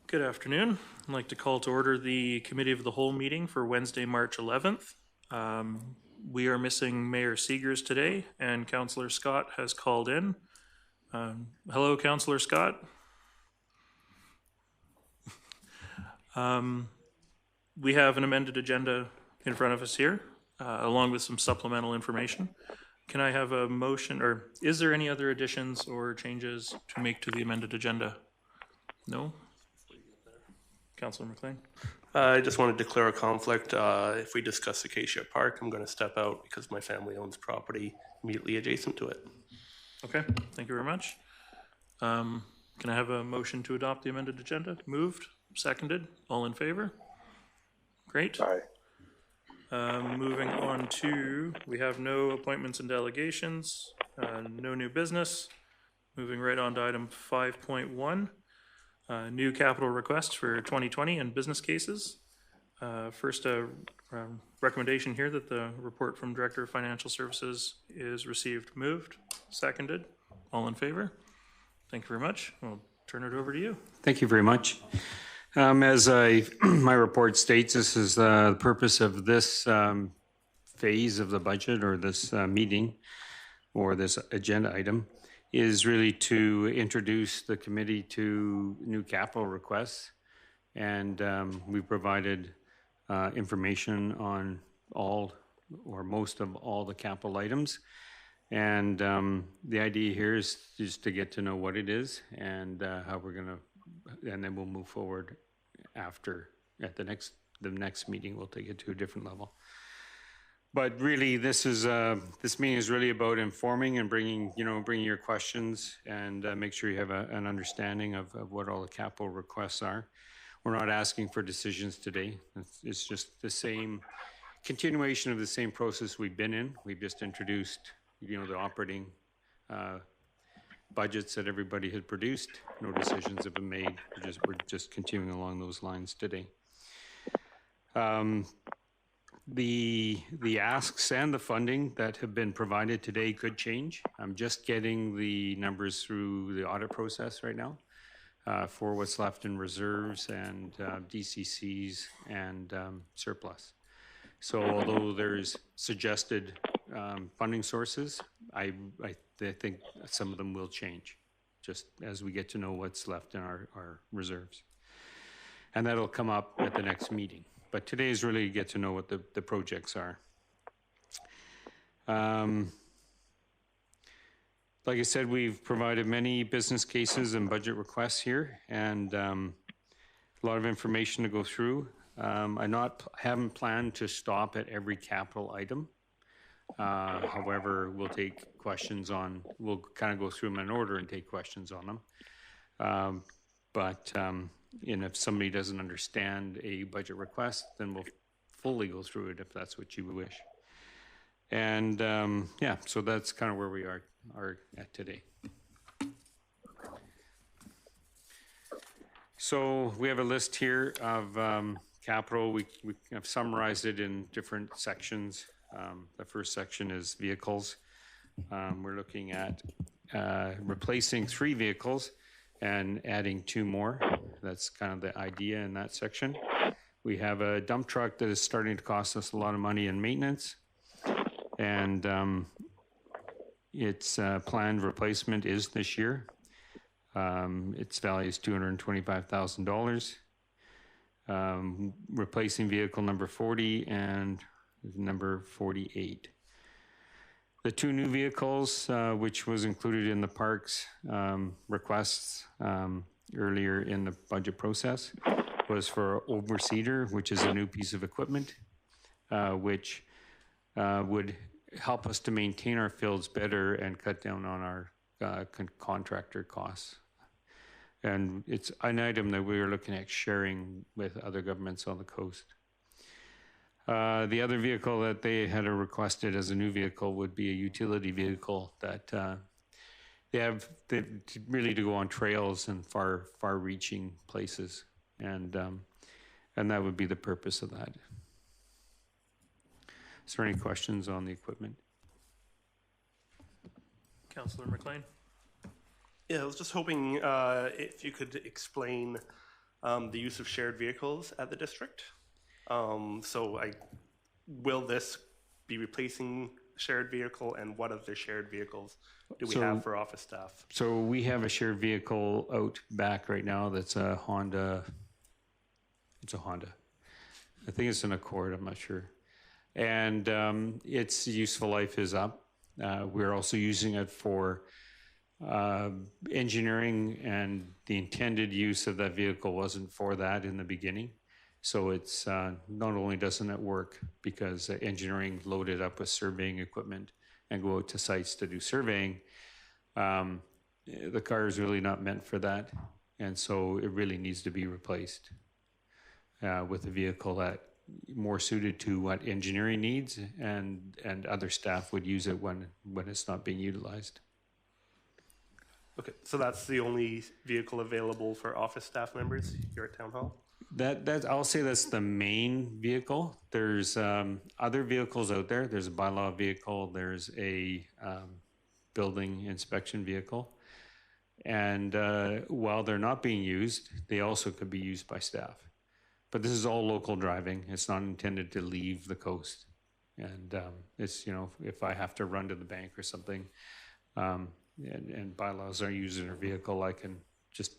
Good afternoon. I'd like to call to order the Committee of the Whole meeting for Wednesday, March 11th. We are missing Mayor Seegers today, and Councillor Scott has called in. Hello, Councillor Scott. We have an amended agenda in front of us here, along with some supplemental information. Can I have a motion, or is there any other additions or changes to make to the amended agenda? No? Councillor McLean. I just want to declare a conflict. If we discuss Acacia Park, I'm going to step out because my family owns property immediately adjacent to it. Okay, thank you very much. Can I have a motion to adopt the amended agenda? Moved, seconded, all in favor? Great. Aye. Moving on to, we have no appointments and delegations, no new business. Moving right on to item 5.1. New capital requests for 2020 and business cases. First, recommendation here that the report from Director of Financial Services is received. Moved, seconded, all in favor? Thank you very much. I'll turn it over to you. Thank you very much. As my report states, this is the purpose of this phase of the budget, or this meeting, or this agenda item, is really to introduce the committee to new capital requests. And we provided information on all or most of all the capital items. And the idea here is just to get to know what it is and how we're going to, and then we'll move forward after. At the next meeting, we'll take it to a different level. But really, this meeting is really about informing and bringing your questions and make sure you have an understanding of what all the capital requests are. We're not asking for decisions today. It's just the same continuation of the same process we've been in. We've just introduced, the operating budgets that everybody had produced. No decisions have been made. We're just continuing along those lines today. The asks and the funding that have been provided today could change. I'm just getting the numbers through the audit process right now for what's left in reserves and DCCs and surplus. So although there's suggested funding sources, I think some of them will change just as we get to know what's left in our reserves. And that'll come up at the next meeting. But today is really to get to know what the projects are. Like I said, we've provided many business cases and budget requests here, and a lot of information to go through. I haven't planned to stop at every capital item. However, we'll take questions on, we'll kind of go through them in order and take questions on them. And if somebody doesn't understand a budget request, then we'll fully go through it if that's what you wish. And yeah, so that's kind of where we are at today. So we have a list here of capital. We have summarized it in different sections. The first section is vehicles. We're looking at replacing 3 vehicles and adding 2 more. That's kind of the idea in that section. We have a dump truck that is starting to cost us a lot of money in maintenance, and its planned replacement is this year. Its value is $225,000. Replacing vehicle number 40 and number 48. The 2 new vehicles, which was included in the parks requests earlier in the budget process, was for Overseeder, which is a new piece of equipment, which would help us to maintain our fields better and cut down on our contractor costs. And it's an item that we are looking at sharing with other governments on the coast. The other vehicle that they had requested as a new vehicle would be a utility vehicle that they have really to go on trails and far-reaching places, and that would be the purpose of that. Is there any questions on the equipment? Councillor McLean. Yeah, I was just hoping if you could explain the use of shared vehicles at the district. Will this be replacing shared vehicle, and what other shared vehicles do we have for office staff? So we have a shared vehicle out back right now that's a Honda. It's a Honda. I think it's an Accord, I'm not sure. And its useful life is up. We're also using it for engineering, and the intended use of that vehicle wasn't for that in the beginning. So it's not only doesn't it work because engineering loaded up with surveying equipment and go out to sites to do surveying, the car is really not meant for that. And so it really needs to be replaced with a vehicle that more suited to what engineering needs, and other staff would use it when it's not being utilized. Okay, so that's the only vehicle available for office staff members here at Town Hall? That I'll say that's the main vehicle. There's other vehicles out there. There's a bylaw vehicle. There's a building inspection vehicle. And while they're not being used, they also could be used by staff. But this is all local driving. It's not intended to leave the coast. And it's, if I have to run to the bank or something, and bylaws are using their vehicle, I can just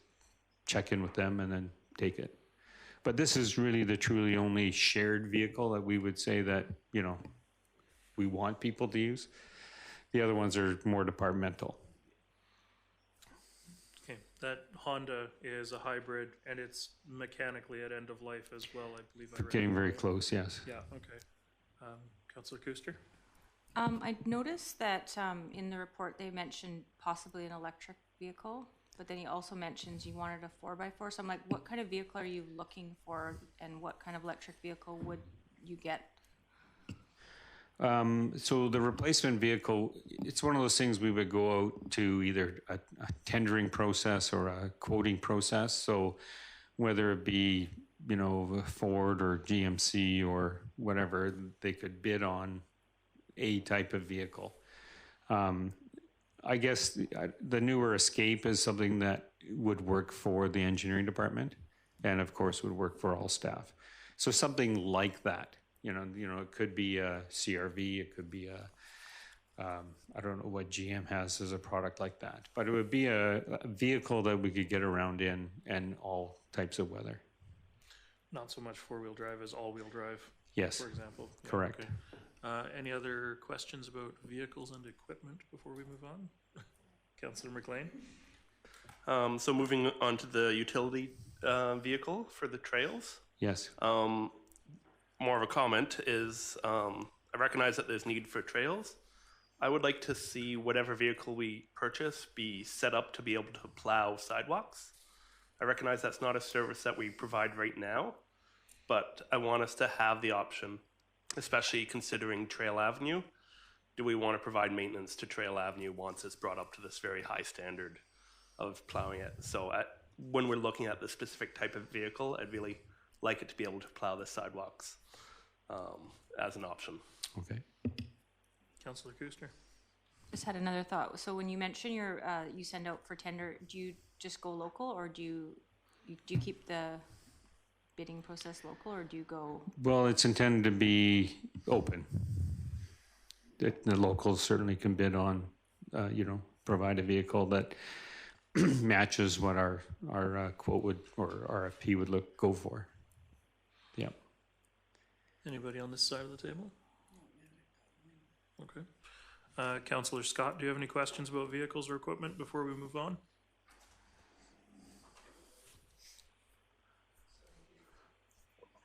check in with them and then take it. But this is really the truly only shared vehicle that we would say that, we want people to use. The other ones are more departmental. Okay, that Honda is a hybrid, and it's mechanically at end of life as well, I believe. Getting very close, yes. Yeah, okay. Councillor Kuster? I noticed that in the report they mentioned possibly an electric vehicle, but then he also mentions you wanted a 4x4. So I'm like, what kind of vehicle are you looking for, and what kind of electric vehicle would you get? So the replacement vehicle, it's one of those things we would go out to either a tendering process or a quoting process. So whether it be, Ford or GMC or whatever, they could bid on a type of vehicle. I guess the newer Escape is something that would work for the engineering department, and of course would work for all staff. So something like that, it could be a CRV, it could be I don't know what GM has as a product like that, but it would be a vehicle that we could get around in all types of weather. Not so much four-wheel drive as all-wheel drive, Yes, for example. Yeah, correct. Okay. Any other questions about vehicles and equipment before we move on? Councillor McLean? So moving on to the utility vehicle for the trails. Yes. More of a comment is I recognize that there's need for trails. I would like to see whatever vehicle we purchase be set up to be able to plow sidewalks. I recognize that's not a service that we provide right now, but I want us to have the option, especially considering Trail Avenue. Do we want to provide maintenance to Trail Avenue once it's brought up to this very high standard of plowing it? So when we're looking at the specific type of vehicle, I'd really like it to be able to plow the sidewalks as an option. Okay. Councillor Kuster? Just had another thought. So when you mention you send out for tender, do you just go local, or do you keep the bidding process local, or do you go? Well, it's intended to be open. The locals certainly can bid on, provide a vehicle that matches what our quote would, or RFP would go for. Yeah. Anybody on this side of the table? Okay. Councillor Scott, do you have any questions about vehicles or equipment before we move on?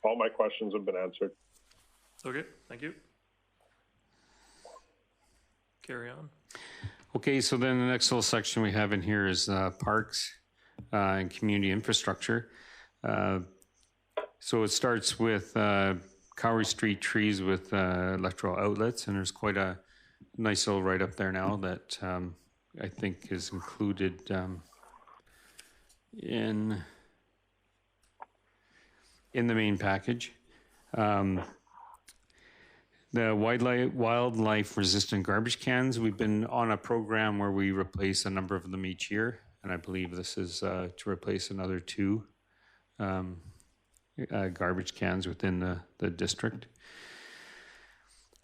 All my questions have been answered. Okay, thank you. Carry on. Okay, so then the next little section we have in here is parks and community infrastructure. So it starts with Cowrie Street trees with electrical outlets, and there's quite a nice little write-up there now that I think is included in the main package. The wildlife resistant garbage cans, we've been on a program where we replace a number of them each year, and I believe this is to replace another 2 garbage cans within the district.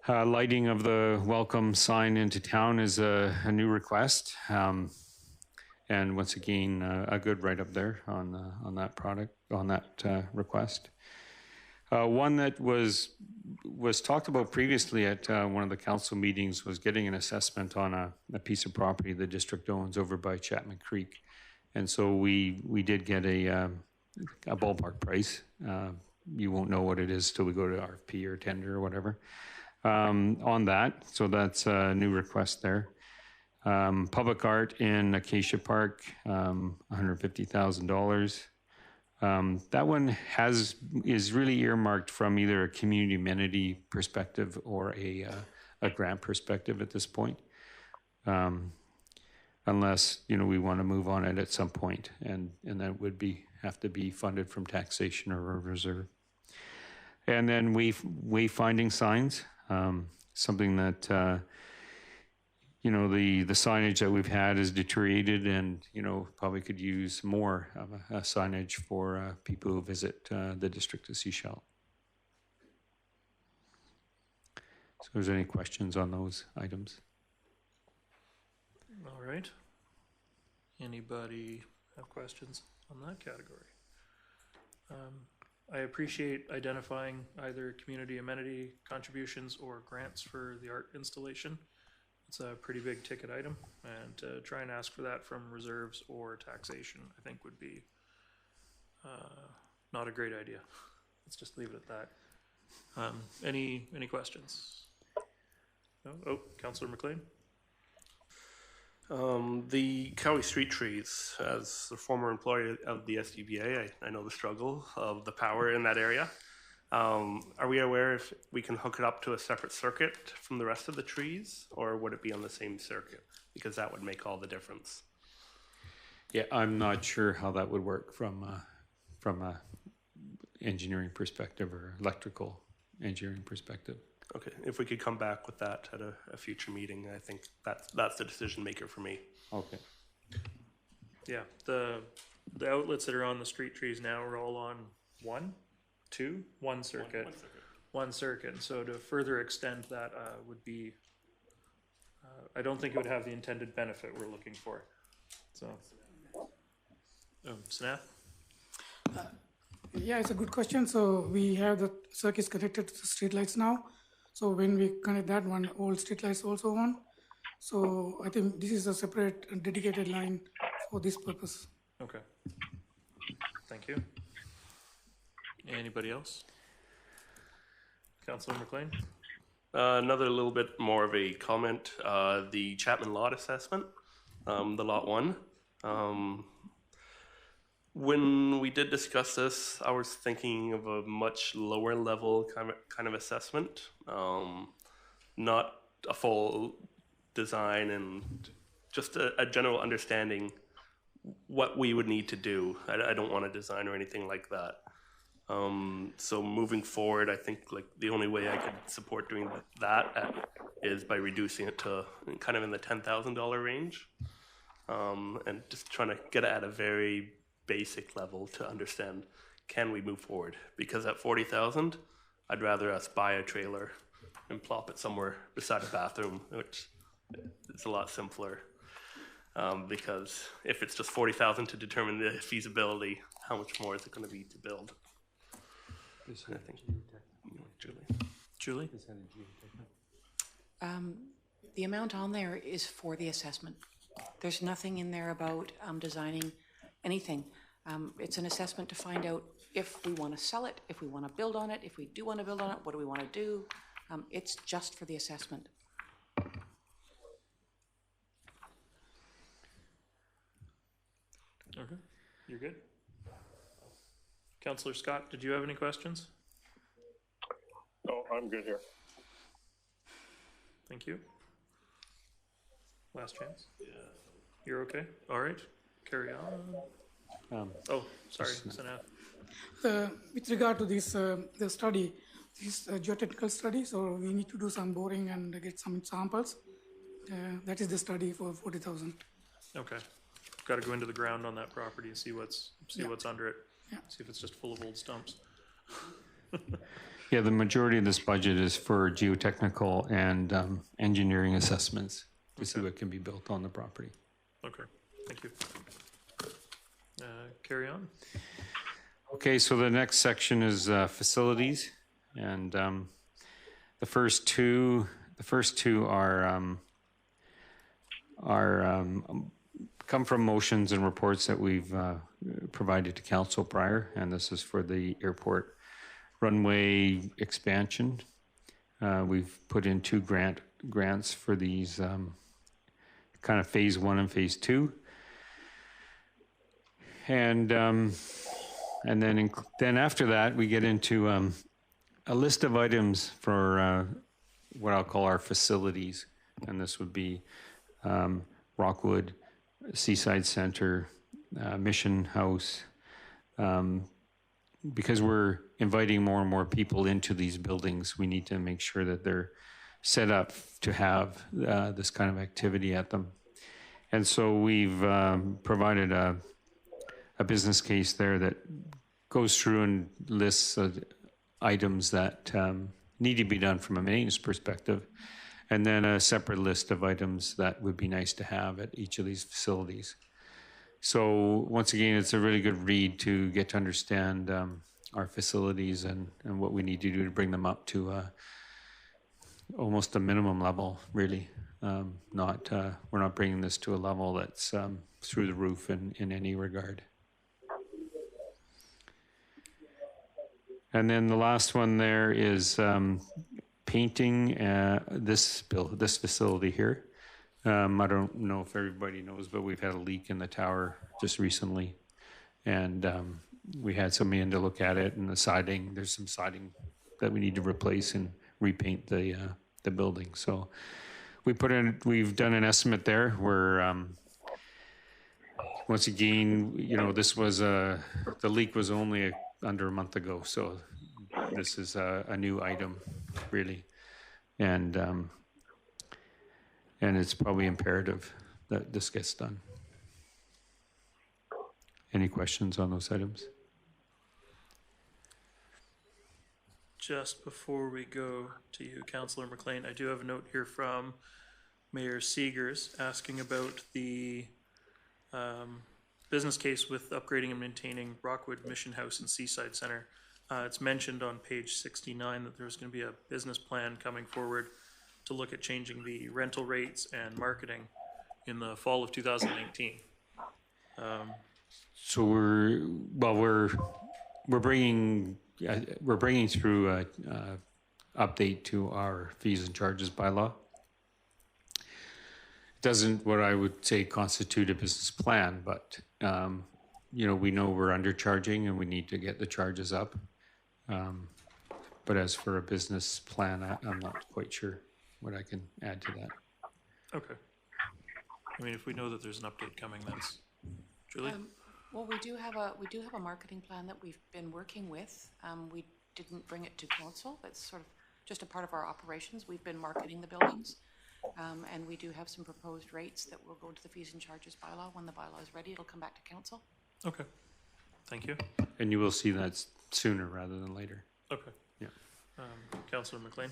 Lighting of the welcome sign into town is a new request. And once again, a good write-up there on that product, on that request. One that was talked about previously at one of the council meetings was getting an assessment on a piece of property the district owns over by Chapman Creek. And so we did get a ballpark price. You won't know what it is till we go to RFP or tender or whatever on that. So that's a new request there. Public art in Acacia Park, $150,000. That one is really earmarked from either a community amenity perspective or a grant perspective at this point. Unless, we want to move on it at some point, and that would have to be funded from taxation or a reserve. And then wayfinding signs, something that the signage that we've had is deteriorated, and probably could use more of a signage for people who visit the district of Sechelt. So, if there's any questions on those items? All right. Anybody have questions on that category? I appreciate identifying either community amenity contributions or grants for the art installation. It's a pretty big ticket item, and to try and ask for that from reserves or taxation, I think would be not a great idea. Let's just leave it at that. Any questions? No? Oh, Councillor McLean. The Cowie Street trees, as the former employee of the Stba, I know the struggle of the power in that area. Are we aware if we can hook it up to a separate circuit from the rest of the trees, or would it be on the same circuit? Because that would make all the difference. Yeah, I'm not sure how that would work from a engineering perspective or electrical engineering perspective. Okay, if we could come back with that at a future meeting, I think that's the decision maker for me. Okay. Yeah, the outlets that are on the street trees now are all on one circuit. One circuit. So to further extend that would be, I don't think it would have the intended benefit we're looking for. So, Snap? Yeah, it's a good question. So we have the circuits connected to the streetlights now. So when we connect that one, all streetlights also on. So I think this is a separate and dedicated line for this purpose. Okay. Thank you. Anybody else? Councillor McLean? Another little bit more of a comment. The Chapman Lot Assessment, the Lot 1. When we did discuss this, I was thinking of a much lower level kind of assessment, not a full design and just a general understanding what we would need to do. I don't want a design or anything like that. So moving forward, I think like the only way I could support doing that is by reducing it to kind of in the $10,000 range, and just trying to get it at a very basic level to understand, can we move forward? Because at $40,000, I'd rather us buy a trailer and plop it somewhere beside a bathroom, which is a lot simpler. Because if it's just $40,000 to determine the feasibility, how much more is it going to be to build? I think, Julie? The amount on there is for the assessment. There's nothing in there about designing anything. It's an assessment to find out if we want to sell it, if we want to build on it, if we do want to build on it, what do we want to do? It's just for the assessment. Okay, you're good. Councillor Scott, did you have any questions? No, I'm good here. Thank you. Last chance. Yeah. You're okay? All right. Carry on. Oh, sorry, Sanat. With regard to this the study, this geotechnical study, so we need to do some boring and get some samples. That is the study for 40,000. Okay, got to go into the ground on that property and see what's under it. See if it's just full of old stumps. Yeah, the majority of this budget is for geotechnical and engineering assessments to see what can be built on the property. Okay, thank you. Carry on. Okay, so the next section is facilities, and the first two are come from motions and reports that we've provided to council prior, and this is for the airport runway expansion. We've put in two grants for these kind of phase 1 and phase 2. And then after that, we get into a list of items for what I'll call our facilities. And this would be Rockwood, Seaside Center, Mission House. Because we're inviting more and more people into these buildings, we need to make sure that they're set up to have this kind of activity at them. And so we've provided a business case there that goes through and lists items that need to be done from a maintenance perspective, and then a separate list of items that would be nice to have at each of these facilities. So once again, it's a really good read to get to understand our facilities and what we need to do to bring them up to almost a minimum level, really. We're not bringing this to a level that's through the roof in any regard. And then the last one there is painting this facility here. I don't know if everybody knows, but we've had a leak in the tower just recently, and we had somebody in to look at it. And the siding, there's some siding that we need to replace and repaint the building. So we've done an estimate there. Where once again, this was the leak was only under a month ago, so this is a new item, really, and it's probably imperative that this gets done. Any questions on those items? Just before we go to you, Councillor McLean, I do have a note here from Mayor Seegers asking about the business case with upgrading and maintaining Rockwood Mission House and Seaside Center. It's mentioned on page 69 that there's going to be a business plan coming forward to look at changing the rental rates and marketing in the fall of 2019. So we're bringing through a update to our fees and charges bylaw. It doesn't, what I would say, constitute a business plan, but we know we're undercharging and we need to get the charges up. But as for a business plan, I'm not quite sure what I can add to that. Okay. I mean, if we know that there's an update coming, that's Julie. Well, we do have a marketing plan that we've been working with. We didn't bring it to council. That's sort of just a part of our operations. We've been marketing the buildings, and we do have some proposed rates that will go to the fees and charges bylaw. When the bylaw is ready, it'll come back to council. Okay. Thank you. And you will see that sooner rather than later. Okay. Yeah. Councillor McLean.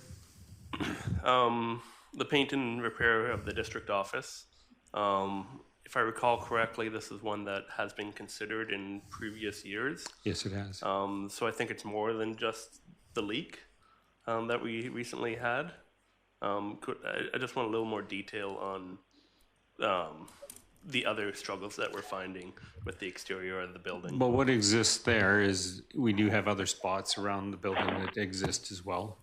The paint and repair of the district office. If I recall correctly, this is one that has been considered in previous years. Yes, it has. So I think it's more than just the leak that we recently had. I just want a little more detail on the other struggles that we're finding with the exterior of the building. Well, what exists there is we do have other spots around the building that exist as well.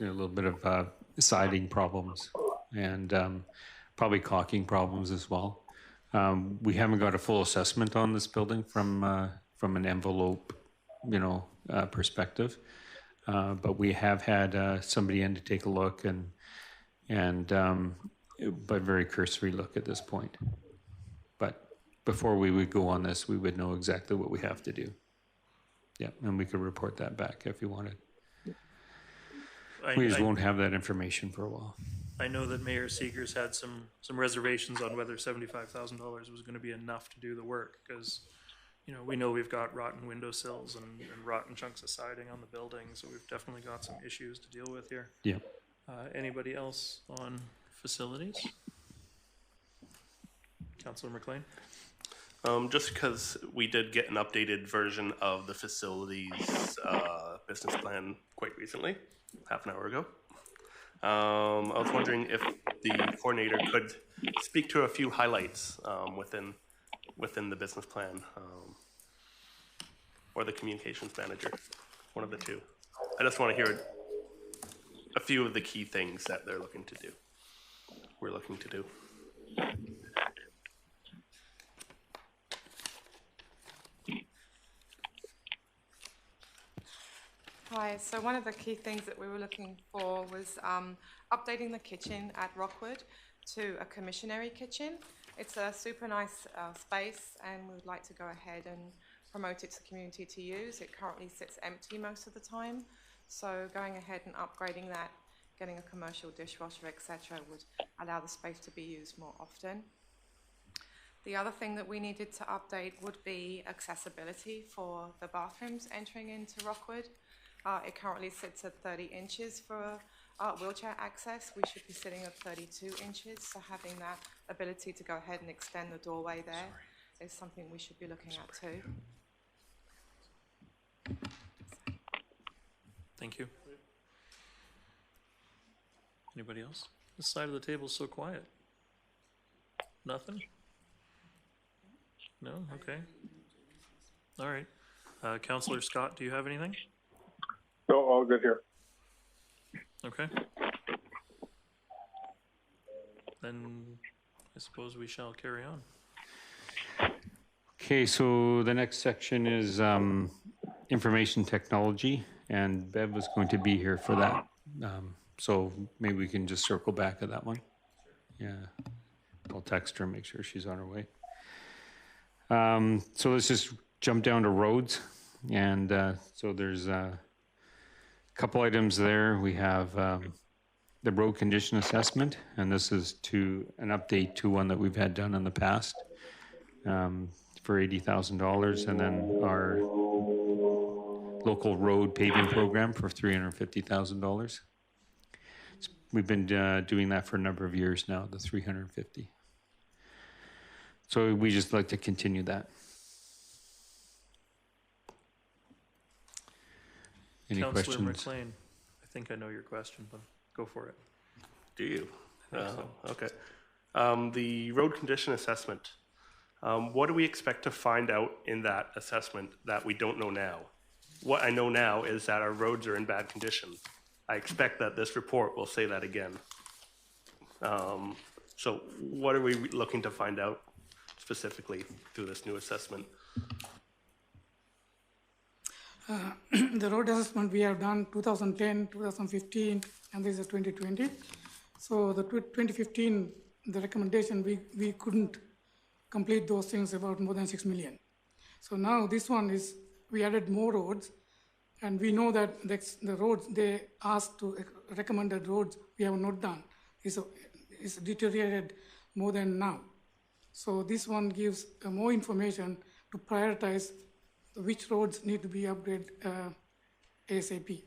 A little bit of siding problems and probably caulking problems as well. We haven't got a full assessment on this building from an envelope, perspective, but we have had somebody in to take a look but very cursory look at this point. But before we would go on this, we would know exactly what we have to do. Yeah, and we could report that back if you wanted. We just won't have that information for a while. I know that Mayor Seegers had some reservations on whether $75,000 was going to be enough to do the work, because, you know, we know we've got rotten windowsills and rotten chunks of siding on the building, so we've definitely got some issues to deal with here. Yeah. Anybody else on facilities? Councillor McLean? Just because we did get an updated version of the facilities business plan quite recently, half an hour ago. I was wondering if the coordinator could speak to a few highlights within the business plan, or the communications manager, one of the two. I just want to hear a few of the key things that they're looking to do. We're looking to do. Hi, so one of the key things that we were looking for was updating the kitchen at Rockwood to a commissionary kitchen. It's a super nice space, and we would like to go ahead and promote it to the community to use. It currently sits empty most of the time, so going ahead and upgrading that, getting a commercial dishwasher, etc., would allow the space to be used more often. The other thing that we needed to update would be accessibility for the bathrooms entering into Rockwood. It currently sits at 30 inches for wheelchair access. We should be sitting at 32 inches, so having that ability to go ahead and extend the doorway there is something we should be looking at too. Thank you. Anybody else? This side of the table is so quiet. Nothing? No? Okay. All right. Councillor Scott, do you have anything? No, all good here. Okay. Then I suppose we shall carry on. Okay, so the next section is information technology, and Bev was going to be here for that. So maybe we can just circle back to that one. Yeah, I'll text her and make sure she's on her way. So let's just jump down to roads. And so there's a couple items there. We have the road condition assessment, and this is to an update to one that we've had done in the past for $80,000, and then our local road paving program for $350,000. We've been doing that for a number of years now, the 350. So we just like to continue that. Any Councillor questions? McLean, I think I know your question, but go for it. Do you? I think so. Okay. The road condition assessment. What do we expect to find out in that assessment that we don't know now? What I know now is that our roads are in bad condition. I expect that this report will say that again. So what are we looking to find out specifically through this new assessment? The road assessment we have done 2010, 2015, and this is 2020. So the 2015, the recommendation, we couldn't complete those things about more than 6 million. So now this one is, we added more roads, and we know that the roads they asked to recommended roads we have not done is deteriorated more than now. So this one gives more information to prioritize which roads need to be upgraded ASAP.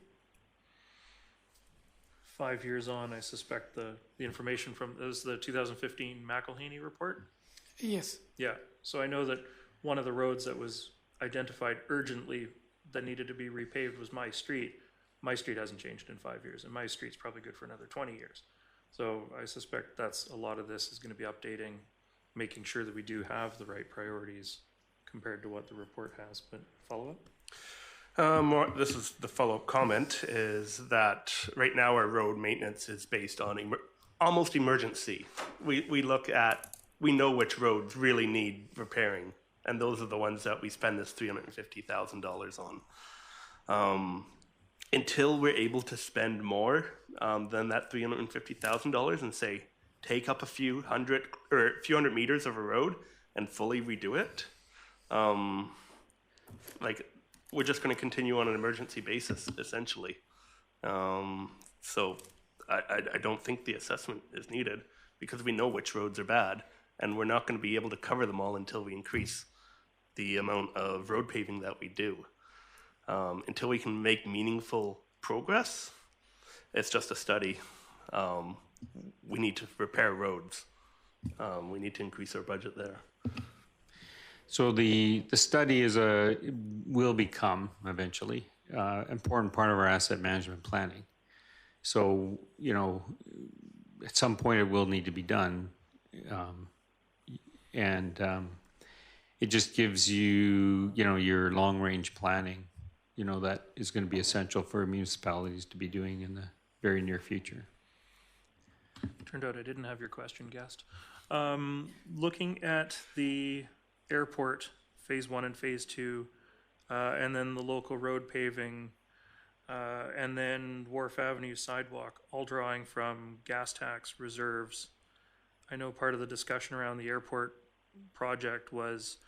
5 years on, I suspect the information from, this is the 2015 McElhaney report? Yes. Yeah, so I know that one of the roads that was identified urgently that needed to be repaved was my street. My street hasn't changed in 5 years, and my street's probably good for another 20 years. So I suspect that's a lot of this is going to be updating, making sure that we do have the right priorities compared to what the report has. But follow up? This is the follow-up comment, is that right now our road maintenance is based on almost emergency. We look at, we know which roads really need repairing, and those are the ones that we spend this $350,000 on. Until we're able to spend more than that $350,000 and say, take up a few hundred meters of a road and fully redo it, like, we're just going to continue on an emergency basis, essentially. So I don't think the assessment is needed because we know which roads are bad, and we're not going to be able to cover them all until we increase the amount of road paving that we do. Until we can make meaningful progress, it's just a study. We need to repair roads. We need to increase our budget there. So the study will become eventually important part of our asset management planning. So, you know, at some point it will need to be done. It just gives you, you know, your long-range planning, you know, that is going to be essential for municipalities to be doing in the very near future. Turned out I didn't have your question, guest. Looking at the airport, phase 1 and phase 2, and then the local road paving, and then Wharf Avenue sidewalk, all drawing from gas tax reserves. I know part of the discussion around the airport project was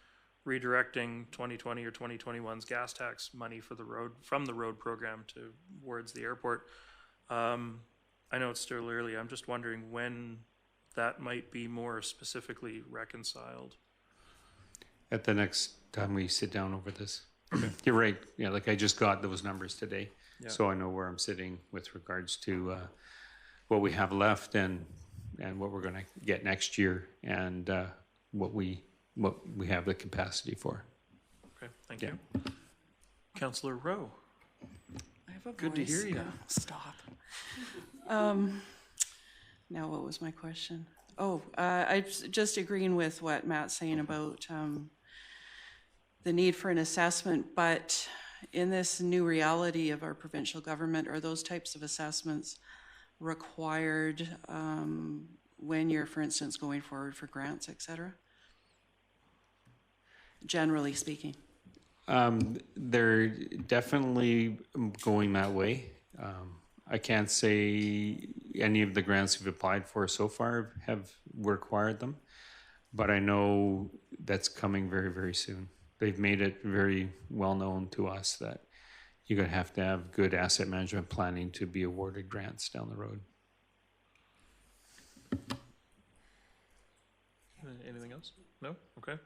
redirecting 2020 or 2021's gas tax money for the road from the road program towards the airport. I know it's still early. I'm just wondering when that might be more specifically reconciled. At the next time we sit down over this. You're right. Yeah, like I just got those numbers today. Yeah. So I know where I'm sitting with regards to what we have left and what we're going to get next year and what we have the capacity for. Okay, thank you. Councillor Rowe. I have a Good to hear you. Stop. Now, what was my question? Oh, I'm just agreeing with what Matt's saying about the need for an assessment, but in this new reality of our provincial government, are those types of assessments required when you're, for instance, going forward for grants, et cetera? Generally speaking. They're definitely going that way. I can't say any of the grants we've applied for so far have required them, but I know that's coming very, very soon. They've made it very well known to us that you're going to have good asset management planning to be awarded grants down the road. Anything else? No? Okay.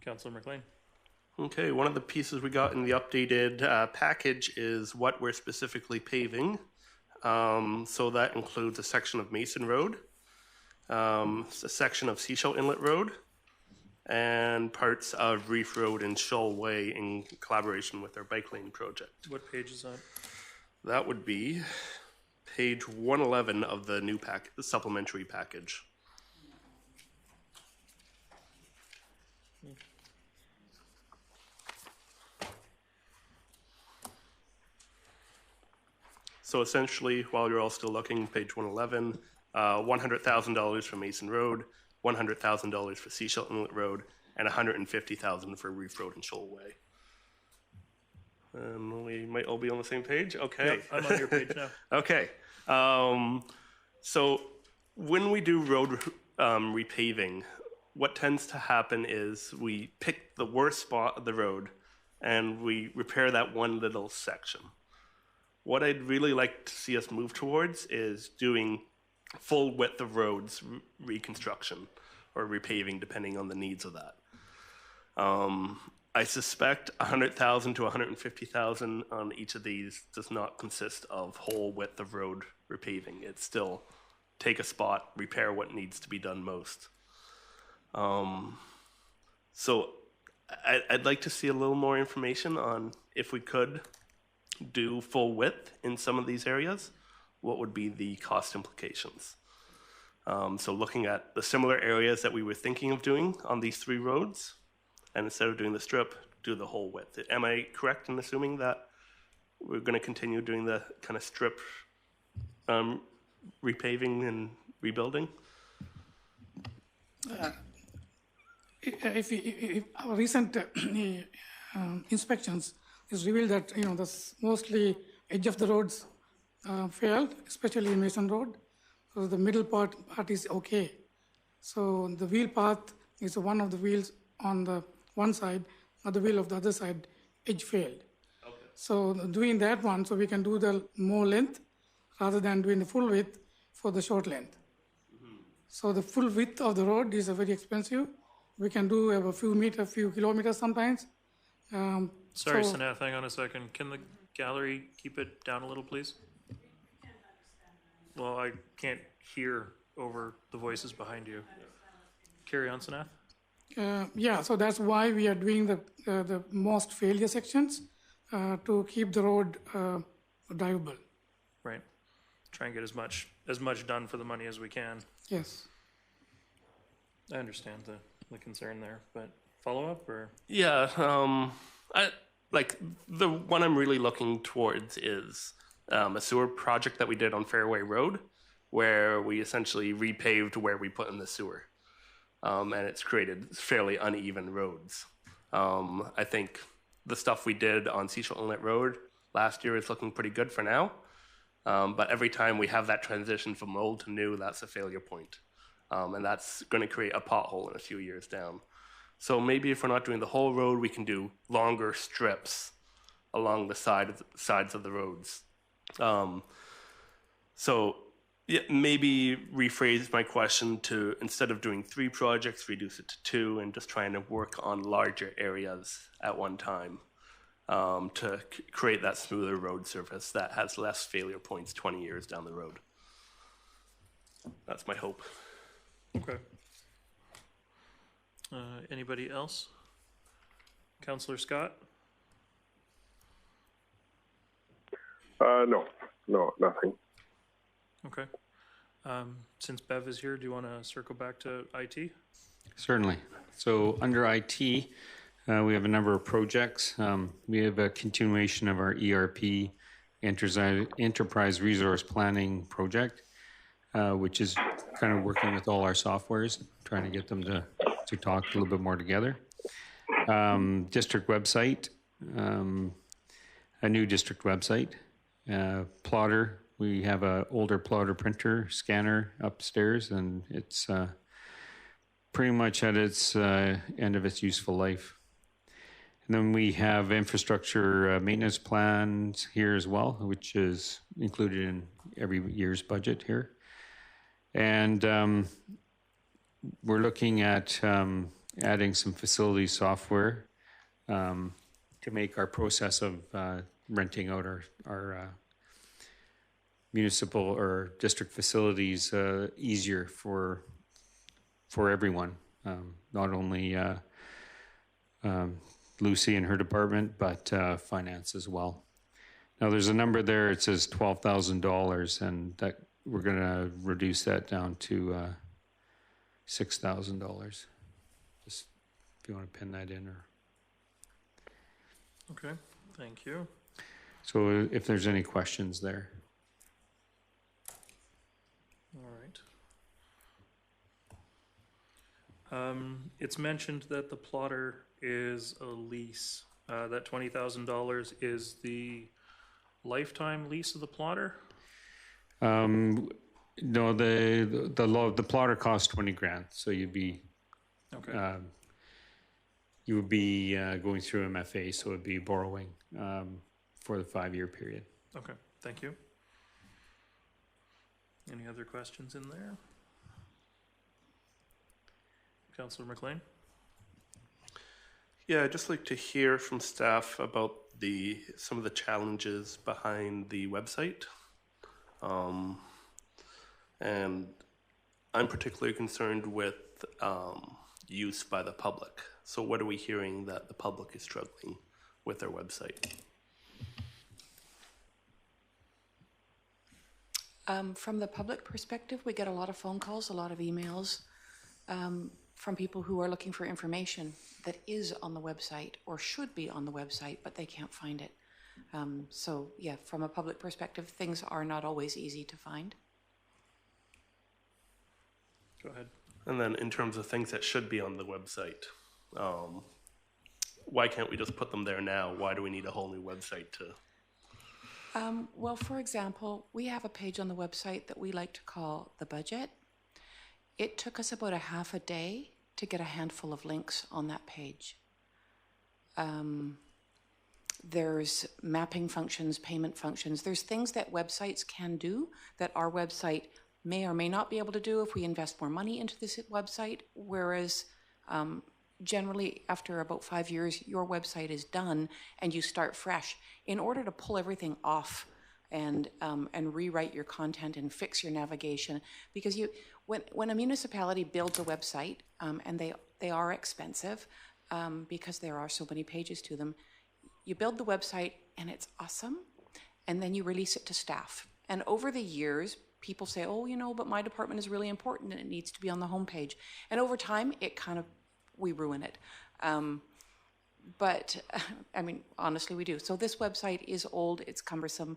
Councillor McLean. Okay, one of the pieces we got in the updated package is what we're specifically paving. So that includes a section of Mason Road, a section of Sechelt Inlet Road, and parts of Reef Road and Shoal Way in collaboration with our bike lane project. What page is that? That would be page 111 of the new supplementary package. So essentially, while you're all still looking, page 111, $100,000 for Mason Road, $100,000 for Sechelt Inlet Road, and $150,000 for Reef Road and Shoal Way. And we might all be on the same page? Okay. Yep, I'm on your page now. Okay. So when we do road repaving, what tends to happen is we pick the worst spot of the road and we repair that one little section. What I'd really like to see us move towards is doing full width of roads reconstruction or repaving, depending on the needs of that. I suspect 100,000 to 150,000 on each of these does not consist of whole width of road repaving. It's still take a spot, repair what needs to be done most. So I'd like to see a little more information on if we could do full width in some of these areas, what would be the cost implications? So looking at the similar areas that we were thinking of doing on these three roads, and instead of doing the strip, do the whole width. Am I correct in assuming that we're going to continue doing the kind of strip repaving and rebuilding? If our recent inspections is revealed that the mostly edge of the roads failed, especially in Mason Road. So the middle part is okay. So the wheel path is one of the wheels on the one side, other wheel of the other side, edge failed. Okay. So doing that one, so we can do the more length. rather than doing the full width for the short length. So the full width of the road is very expensive. We can do a few kilometers sometimes. Sorry, so- Sanath, hang on a second. Can the gallery keep it down a little, please? Well, I can't hear over the voices behind you. Carry on, Sanath. Yeah, so that's why we are doing the most failure sections to keep the road drivable. Right. Try and get as much done for the money as we can. Yes. I understand the concern there, but follow up or? Yeah, the one I'm really looking towards is a sewer project that we did on Fairway Road, where we essentially repaved where we put in the sewer. And it's created fairly uneven roads. I think the stuff we did on Cecil Inlet Road last year is looking pretty good for now. But every time we have that transition from old to new, that's a failure point. And that's going to create a pothole in a few years down. So maybe if we're not doing the whole road, we can do longer strips along the sides of the roads. So yeah, maybe rephrase my question to, instead of doing 3 projects, reduce it to 2 and just trying to work on larger areas at one time to create that smoother road surface that has less failure points 20 years down the road. That's my hope. Okay. Anybody else? Councillor Scott? No, nothing. Okay. Since Bev is here, do you want to circle back to IT? Certainly. So under IT, we have a number of projects. We have a continuation of our ERP, Enterprise Resource Planning project, which is kind of working with all our softwares, trying to get them to talk a little bit more together. District website, a new district website. Plotter, we have an older plotter printer scanner upstairs, and it's pretty much at its end of its useful life. And then we have infrastructure maintenance plans here as well, which is included in every year's budget here. And we're looking at adding some facility software to make our process of renting out our municipal or district facilities easier for everyone, not only Lucy and her department, but finance as well. Now there's a number there, it says $12,000, and that we're going to reduce that down to $6,000. Just if you want to pin that in, or. Okay, thank you. So if there's any questions there. All right. It's mentioned that the plotter is a lease. That $20,000 is the lifetime lease of the plotter? No, the plotter costs 20 grand, so you'd be Okay. you would be going through MFA, so it'd be borrowing for the 5-year period. Okay, thank you. Any other questions in there? Councillor McLean? Yeah, I'd just like to hear from staff about some of the challenges behind the website. And I'm particularly concerned with use by the public. So what are we hearing that the public is struggling with their website? From the public perspective, we get a lot of phone calls, a lot of emails from people who are looking for information that is on the website or should be on the website, but they can't find it. So yeah, from a public perspective, things are not always easy to find. Go ahead. And then in terms of things that should be on the website, why can't we just put them there now? Why do we need a whole new website to? Well, for example, we have a page on the website that we like to call the budget. It took us about a half a day to get a handful of links on that page. There's mapping functions, payment functions. There's things that websites can do that our website may or may not be able to do if we invest more money into this website, whereas generally after about 5 years, your website is done and you start fresh. In order to pull everything off and rewrite your content and fix your navigation, because when a municipality builds a website, and they are expensive because there are so many pages to them, you build the website and it's awesome, and then you release it to staff. And over the years, people say, oh, but my department is really important and it needs to be on the homepage. And over time, we ruin it. But I mean, honestly, we do. So this website is old, it's cumbersome.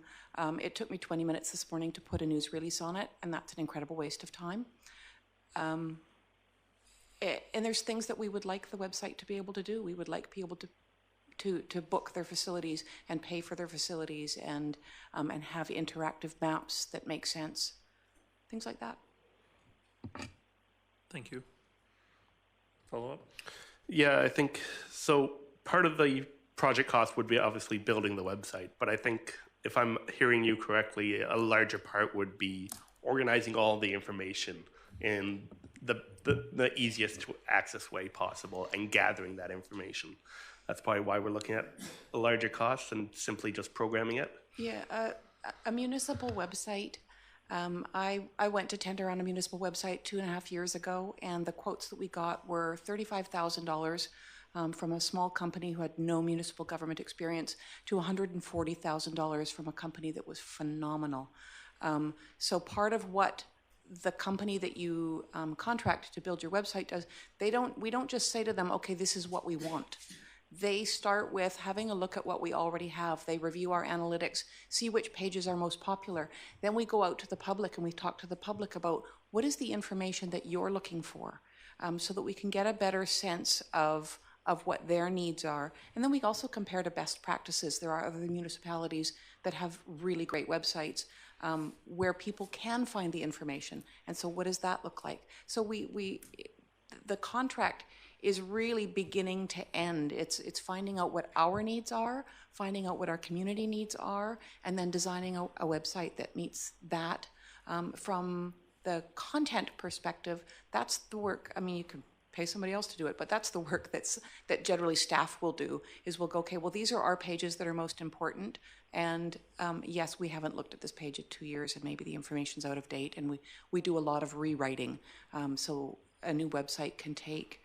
It took me 20 minutes this morning to put a news release on it, and that's an incredible waste of time. And there's things that we would like the website to be able to do. We would like people to book their facilities and pay for their facilities and have interactive maps that make sense. Things like that. Thank you. Follow up? Yeah, I think so. Part of the project cost would be obviously building the website, but I think if I'm hearing you correctly, a larger part would be organizing all the information in the easiest to access way possible and gathering that information. That's probably why we're looking at a larger cost than simply just programming it. Yeah, a municipal website. I went to tender on a municipal website 2.5 years ago, and the quotes that we got were $35,000 from a small company who had no municipal government experience to $140,000 from a company that was phenomenal. So part of what the company that you contract to build your website does, we don't just say to them, okay, this is what we want. They start with having a look at what we already have. They review our analytics, see which pages are most popular. Then we go out to the public and we talk to the public about what is the information that you're looking for, so that we can get a better sense of what their needs are. And then we also compare to best practices. There are other municipalities that have really great websites where people can find the information. And so what does that look like? So the contract is really beginning to end. It's finding out what our needs are, finding out what our community needs are, and then designing a website that meets that. From the content perspective, that's the work. I mean, you can pay somebody else to do it, but that's the work that generally staff will do, is we'll go, okay, well, these are our pages that are most important, and yes, we haven't looked at this page in 2 years, and maybe the information's out of date, and we do a lot of rewriting. So a new website can take,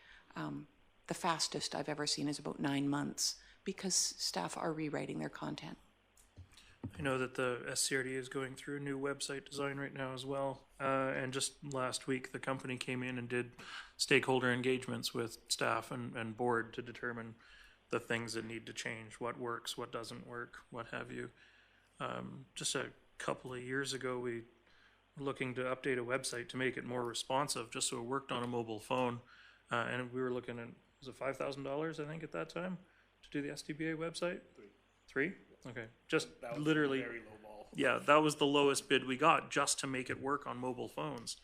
the fastest I've ever seen is about 9 months, because staff are rewriting their content. I know that the SCRD is going through a new website design right now as well. And just last week, the company came in and did stakeholder engagements with staff and board to determine the things that need to change, what works, what doesn't work, what have you. Just a couple of years ago, we were looking to update a website to make it more responsive, just so it worked on a mobile phone. And we were looking at, was it $5,000, I think, at that time, to do the Stba website? Three? Okay, just That was literally, very low ball. yeah, that was the lowest bid we got just to make it work on mobile phones.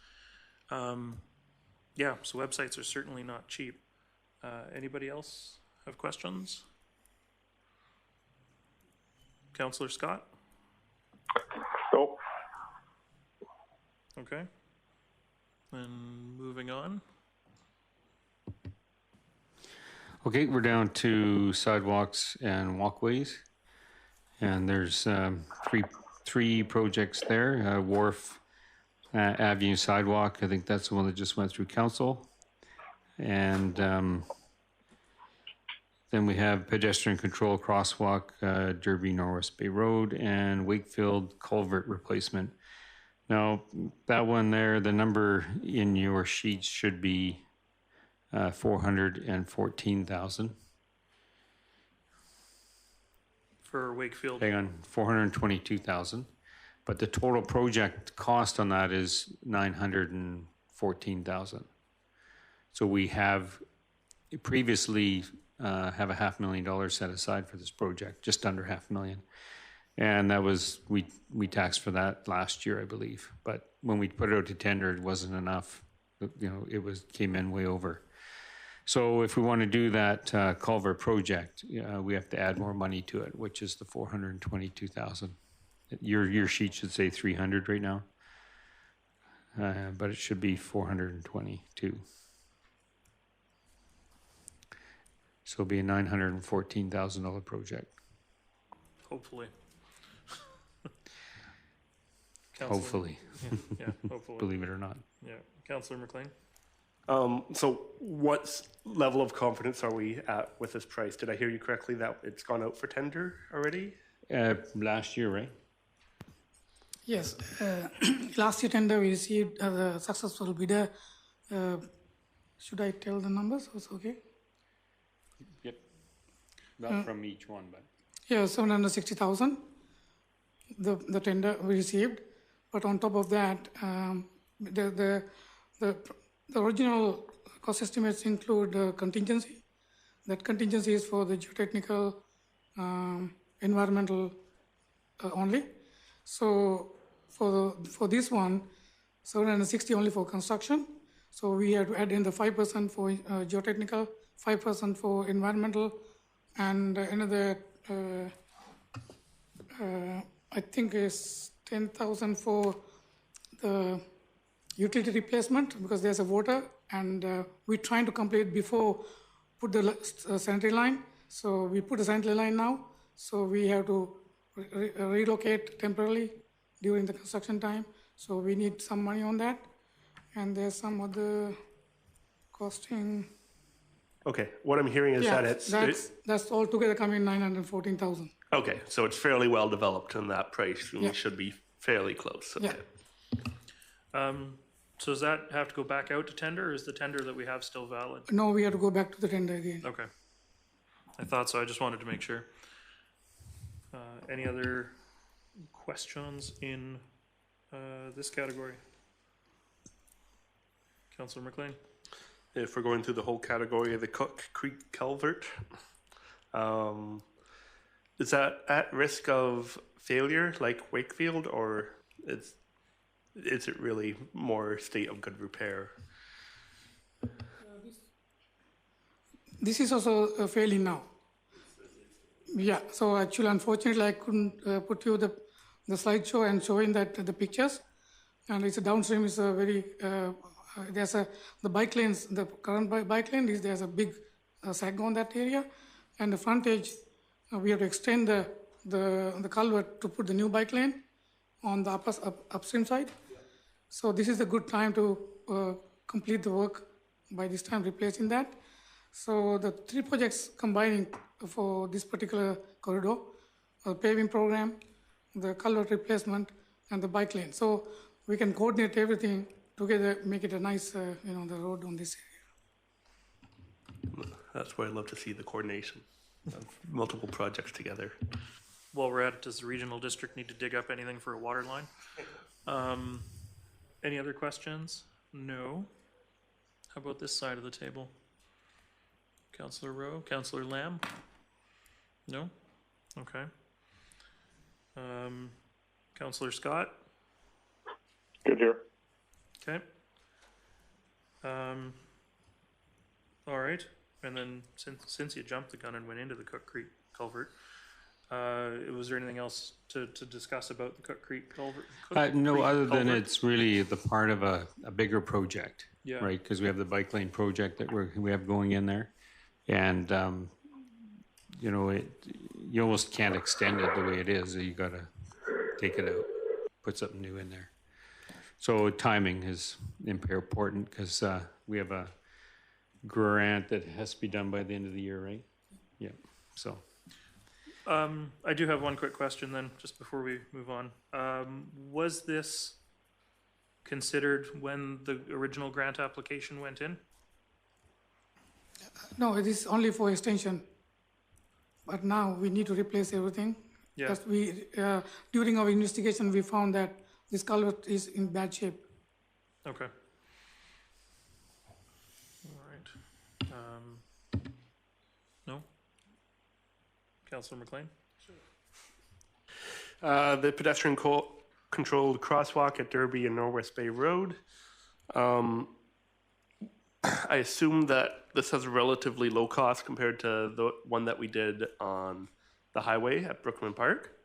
Yeah, so websites are certainly not cheap. Anybody else have questions? Councillor Scott? No. Okay. And moving on. Okay, we're down to sidewalks and walkways. And there's three projects there. Wharf Avenue Sidewalk, I think that's the one that just went through council. And then we have pedestrian control crosswalk, Derby Norwest Bay Road, and Wakefield culvert replacement. Now, that one there, the number in your sheets should be 414,000. For Wakefield. Hang on, 422,000. But the total project cost on that is 914,000. So we have previously have $500,000 set aside for this project, just under $500,000. And that was, we taxed for that last year, I believe. But when we put it out to tender, it wasn't enough. You know, it came in way over. So if we want to do that culvert project, we have to add more money to it, which is the 422,000. Your sheet should say 300 right now, but it should be 422. So it'll be a $914,000 project. Hopefully. Hopefully, Yeah, hopefully. believe it or not. Yeah. Councillor McLean? So what level of confidence are we at with this price? Did I hear you correctly that it's gone out for tender already? Last year, right? Yes, last year tender we received as a successful bidder. Should I tell the numbers? It's okay. Yep. Not from each one, but. Yeah, 760,000. The tender we received, but on top of that, the original cost estimates include contingency. That contingency is for the geotechnical, environmental only. So for this one, 760 only for construction. So we had to add in the 5% for geotechnical, 5% for environmental, and another I think is 10,000 for the utility replacement because there's a water, and we're trying to complete before put the sanitary line. So we put a sanitary line now. So we have to relocate temporarily during the construction time. So we need some money on that. And there's some other costing. Okay, what I'm hearing is that that's all together coming 914,000. Okay, so it's fairly well developed in that price, and we should be fairly close. Okay. Yeah. So does that have to go back out to tender, or is the tender that we have still valid? No, we have to go back to the tender again. Okay. I thought so. I just wanted to make sure. Any other questions in this category? Councillor McLean? If we're going through the whole category of the Cook Creek culvert, is that at risk of failure like Wakefield, or is it really more state of good repair? This is also failing now. Yeah, so actually, unfortunately, I couldn't put you the slideshow and showing that the pictures. And it's a downstream is a very, there's the bike lanes, the current bike lane is, there's a big sag on that area. And the frontage, we have to extend the culvert to put the new bike lane on the upstream side. So this is a good time to complete the work by this time, replacing that. So the three projects combining for this particular corridor, paving program, the culvert replacement, and the bike lane. So we can coordinate everything together, make it a nice, the road on this area. That's where I love to see the coordination of multiple projects together. While we're at it, does the regional district need to dig up anything for a water line? Any other questions? No. How about this side of the table? Councillor Rowe, Councillor Lamb? No? Okay. Councillor Scott? Good here. Okay. All right. And then since you jumped the gun and went into the Cook Creek culvert, was there anything else to discuss about the Cook Creek culvert? No, other than it's really the part of a bigger project, Yeah. right? Because we have the bike lane project that we have going in there. And, you almost can't extend it the way it is. You got to take it out, put something new in there. So timing is important because we have a grant that has to be done by the end of the year, right? Yeah, so. I do have one quick question then, just before we move on. Was this considered when the original grant application went in? No, it is only for extension. But now we need to replace everything. Yeah. Because during our investigation, we found that this culvert is in bad shape. Okay. All right. No? Councillor McLean? The pedestrian controlled crosswalk at Derby and Norwest Bay Road. I assume that this has a relatively low cost compared to the one that we did on the highway at Brookman Park.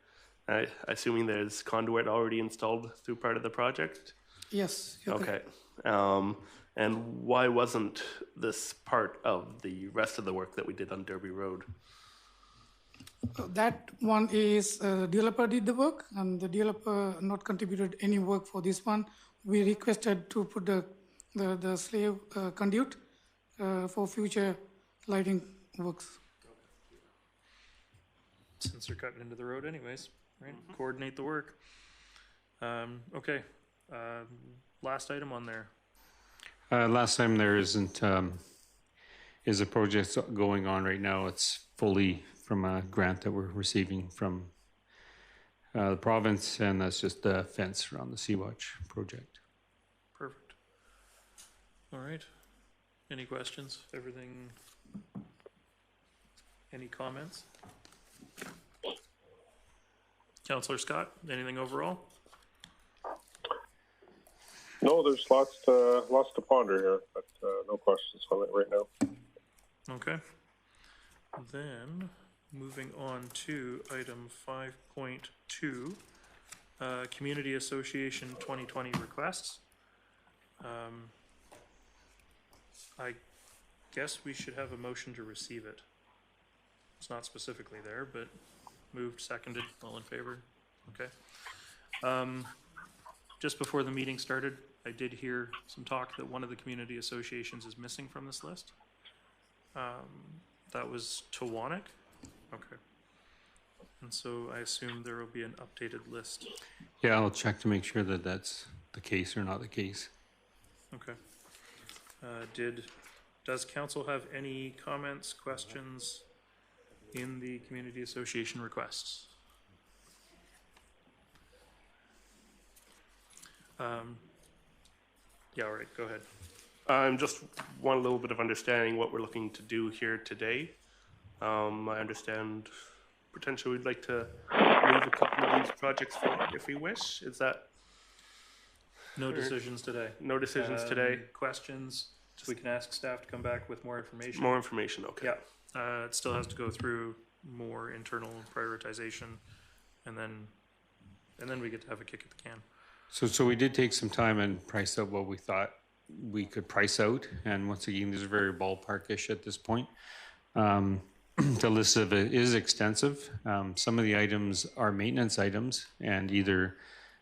Assuming there's conduit already installed through part of the project. Yes. You're correct. Okay. And why wasn't this part of the rest of the work that we did on Derby Road? That one is developer did the work, and the developer not contributed any work for this one. We requested to put the slave conduit for future lighting works. Since they're cutting into the road anyways, right? Coordinate the work. Okay. Last item on there. Last time there isn't, is a project going on right now. It's fully from a grant that we're receiving from the province, and that's just the fence around the Sea-Watch project. Perfect. All right. Any questions? Everything? Any comments? Councillor Scott, anything overall? No, there's lots to ponder here, but no questions on it right now. Okay. Then, moving on to item 5.2, Community Association 2020 requests. I guess we should have a motion to receive it. It's not specifically there, but moved, seconded, all in favor? Okay. Just before the meeting started, I did hear some talk that one of the community associations is missing from this list. That was Tawanik. Okay. And so I assume there will be an updated list. Yeah, I'll check to make sure that that's the case or not the case. Okay. Does council have any comments, questions in the community association requests? Yeah, all right, go ahead. Just want a little bit of understanding what we're looking to do here today. I understand potentially we'd like to move a couple of these projects forward if we wish. Is that? No decisions today. No decisions today. Questions? We can ask staff to come back with more information. More information, okay. Yeah. It still has to go through more internal prioritization, and then we get to have a kick at the can. So we did take some time and price out what we thought we could price out. And once again, these are very ballpark-ish at this point. The list of it is extensive. Some of the items are maintenance items, and either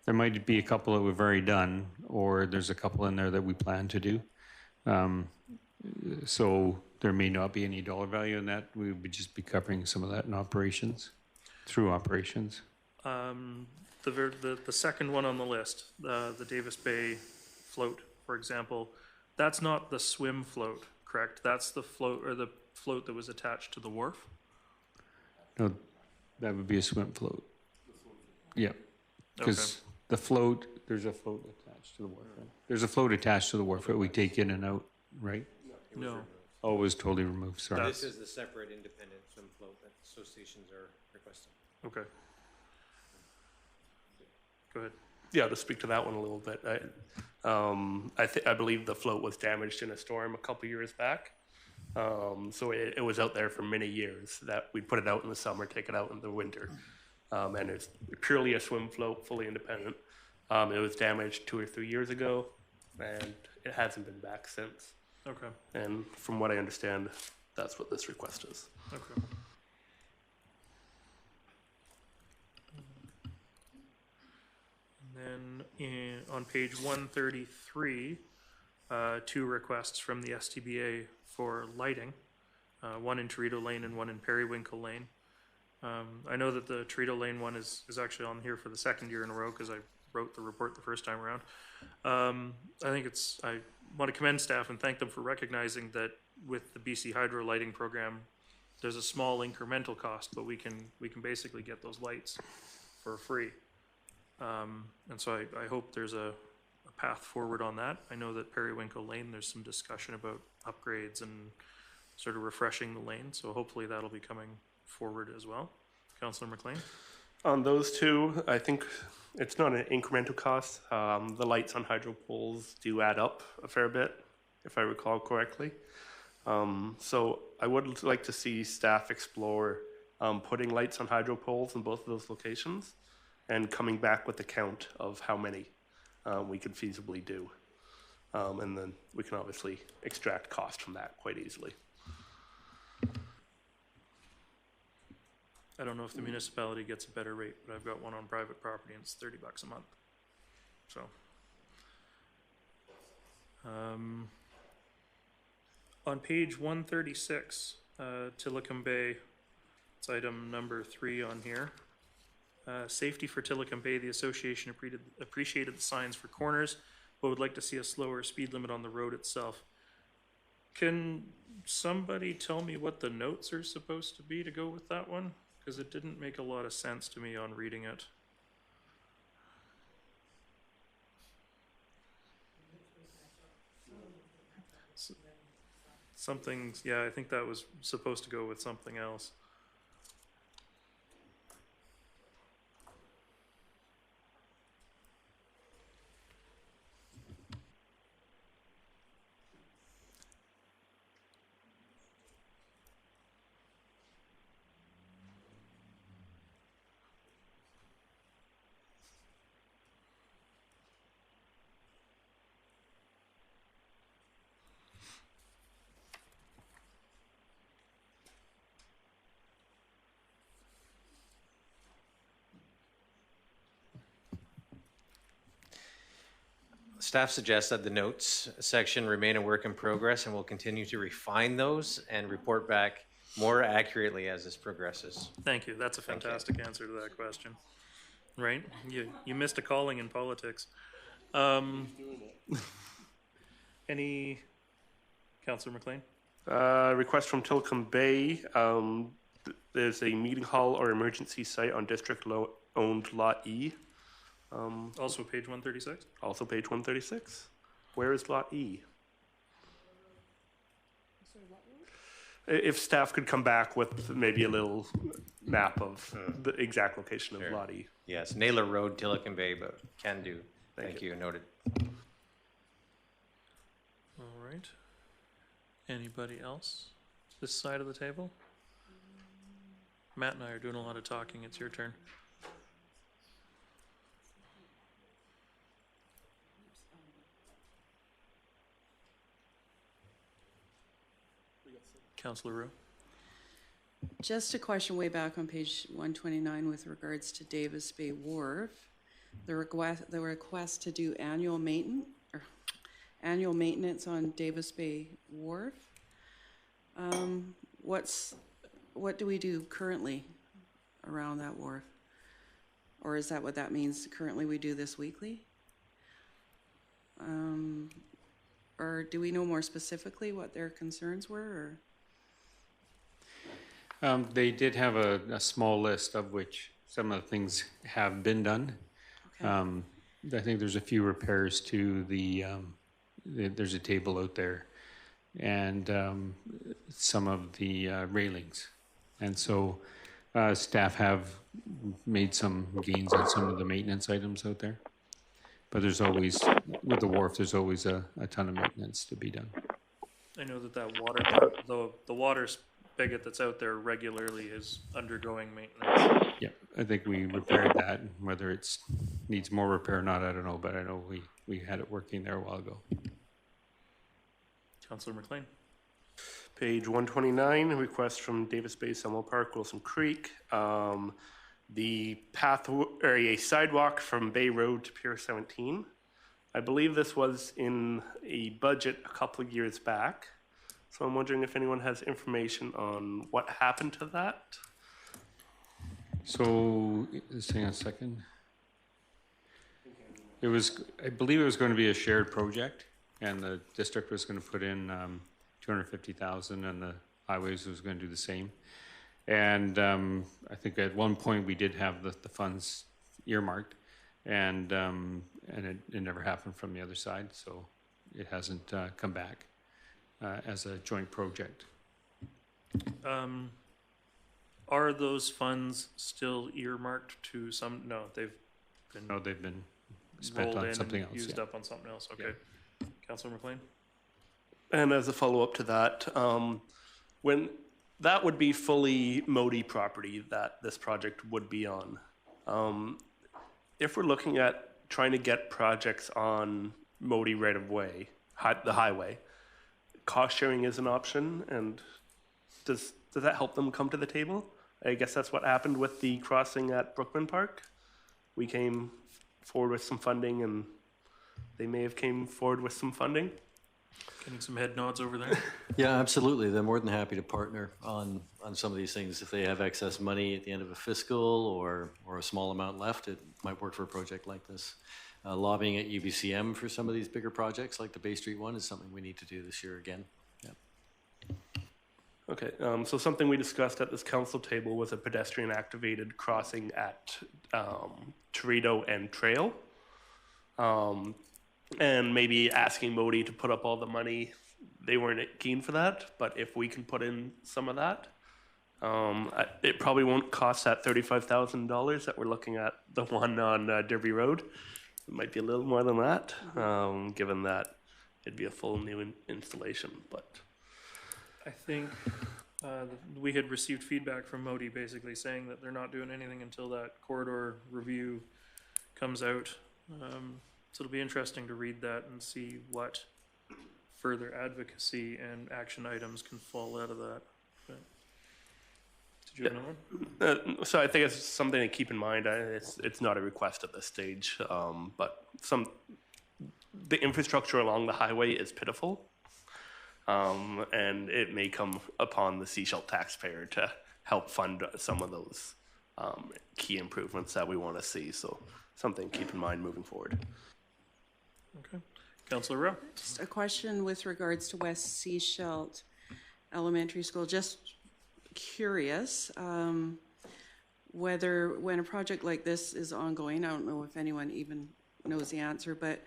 there might be a couple that we've already done, or there's a couple in there that we plan to do. So there may not be any dollar value in that. We would just be covering some of that in operations, through operations. The second one on the list, the Davis Bay float, for example, that's not the swim float, correct? That's the float, or the float that was attached to the wharf? No, that would be a swim float. Yeah, because the float, there's a float attached to the wharf, right? There's a float attached to the wharf that we take in and out, right? No. Oh, it was totally removed, sorry. This is the separate independent swim float that associations are requesting. Okay. Go ahead. Yeah, to speak to that one a little bit. I believe the float was damaged in a storm a couple years back. So it was out there for many years. That we'd put it out in the summer, take it out in the winter. And it's purely a swim float, fully independent. It was damaged 2 or 3 years ago, and it hasn't been back since. Okay. And from what I understand, that's what this request is. Okay. And then on page 133, 2 requests from the Stba for lighting, one in Cerrito Lane and one in Periwinkle Lane. I know that the Cerrito Lane one is actually on here for the second year in a row because I wrote the report the first time around. I want to commend staff and thank them for recognizing that with the BC Hydro lighting program, there's a small incremental cost, but we can basically get those lights for free. And so I hope there's a path forward on that. I know that Periwinkle Lane, there's some discussion about upgrades and sort of refreshing the lane, so hopefully that'll be coming forward as well. Councillor McLean? On those two, I think it's not an incremental cost. The lights on hydro poles do add up a fair bit if I recall correctly. So I would like to see staff explore putting lights on hydro poles in both of those locations and coming back with the count of how many we could feasibly do. And then we can obviously extract cost from that quite easily. I don't know if the municipality gets a better rate, but I've got one on private property and it's $30 a month. So, on page 136, Tillicum Bay, it's item number 3 on here. Safety for Tillicum Bay, the association appreciated the signs for corners, but would like to see a slower speed limit on the road itself. Can somebody tell me what the notes are supposed to be to go with that one? Because it didn't make a lot of sense to me on reading it. Something, yeah, I think that was supposed to go with something else. Staff suggests that the notes section remain a work in progress and will continue to refine those and report back more accurately as this progresses. Thank you. That's a fantastic answer to that question. Right? You missed a calling in politics. Any, Councillor McLean? Request from Tillicum Bay. There's a meeting hall or emergency site on district-owned Lot E. Also page 136? Also page 136. Where is Lot E? If staff could come back with maybe a little map of the exact location of Lot E. Yes, Naylor Road, Tillicum Bay, but can do. Thank you, noted. All right. Anybody else? This side of the table? Matt and I are doing a lot of talking. It's your turn. Councillor Rowe. Just a question way back on page 129 with regards to Davis Bay Wharf. The request to do annual maintenance on Davis Bay Wharf. What do we do currently around that wharf? Or is that what that means? Currently we do this weekly? Or do we know more specifically what their concerns were? Or? They did have a small list of which some of the things have been done. Okay. I think there's a few repairs to there's a table out there and some of the railings. And so staff have made some gains on some of the maintenance items out there. But there's always, with the wharf, there's always a ton of maintenance to be done. I know that water, the water spigot that's out there regularly is undergoing maintenance. Yeah, I think we repaired that. Whether it needs more repair or not, I don't know. But I know we had it working there a while ago. Councillor McLean. Page 129, request from Davis Bay, Summer Park, Wilson Creek. The path or a sidewalk from Bay Road to Pier 17. I believe this was in a budget a couple of years back. So I'm wondering if anyone has information on what happened to that. So, just hang on a second. I believe it was going to be a shared project, and the district was going to put in $250,000, and the highways was going to do the same. And I think at one point we did have the funds earmarked, and it never happened from the other side, so it hasn't come back as a joint project. Are those funds still earmarked to some? No, they've been spent on something else. Used up on something else. Okay, yeah. Councillor McLean. And as a follow-up to that, when that would be fully Modi property that this project would be on. If we're looking at trying to get projects on Modi right-of-way, the highway, cost sharing is an option, and does that help them come to the table? I guess that's what happened with the crossing at Brookman Park. We came forward with some funding, and they may have came forward with some funding. Getting some head nods over there. Yeah, absolutely. They're more than happy to partner on some of these things. If they have excess money at the end of a fiscal or a small amount left, it might work for a project like this. Lobbying at UBCM for some of these bigger projects like the Bay Street one is something we need to do this year again. Yeah. Okay, so something we discussed at this council table was a pedestrian activated crossing at Cerrito and Trail. And maybe asking Modi to put up all the money. They weren't keen for that, but if we can put in some of that, it probably won't cost that $35,000 that we're looking at, the one on Derby Road. It might be a little more than that, given that it'd be a full new installation. But I think we had received feedback from Modi basically saying that they're not doing anything until that corridor review comes out. So it'll be interesting to read that and see what further advocacy and action items can fall out of that. But did you have another one? So I think it's something to keep in mind. It's not a request at this stage, but the infrastructure along the highway is pitiful, and it may come upon the Sechelt taxpayer to help fund some of those key improvements that we want to see. So something to keep in mind moving forward. Okay. Councillor Rowe. Just a question with regards to West Sechelt Elementary School. Just curious whether when a project like this is ongoing, I don't know if anyone even knows the answer, but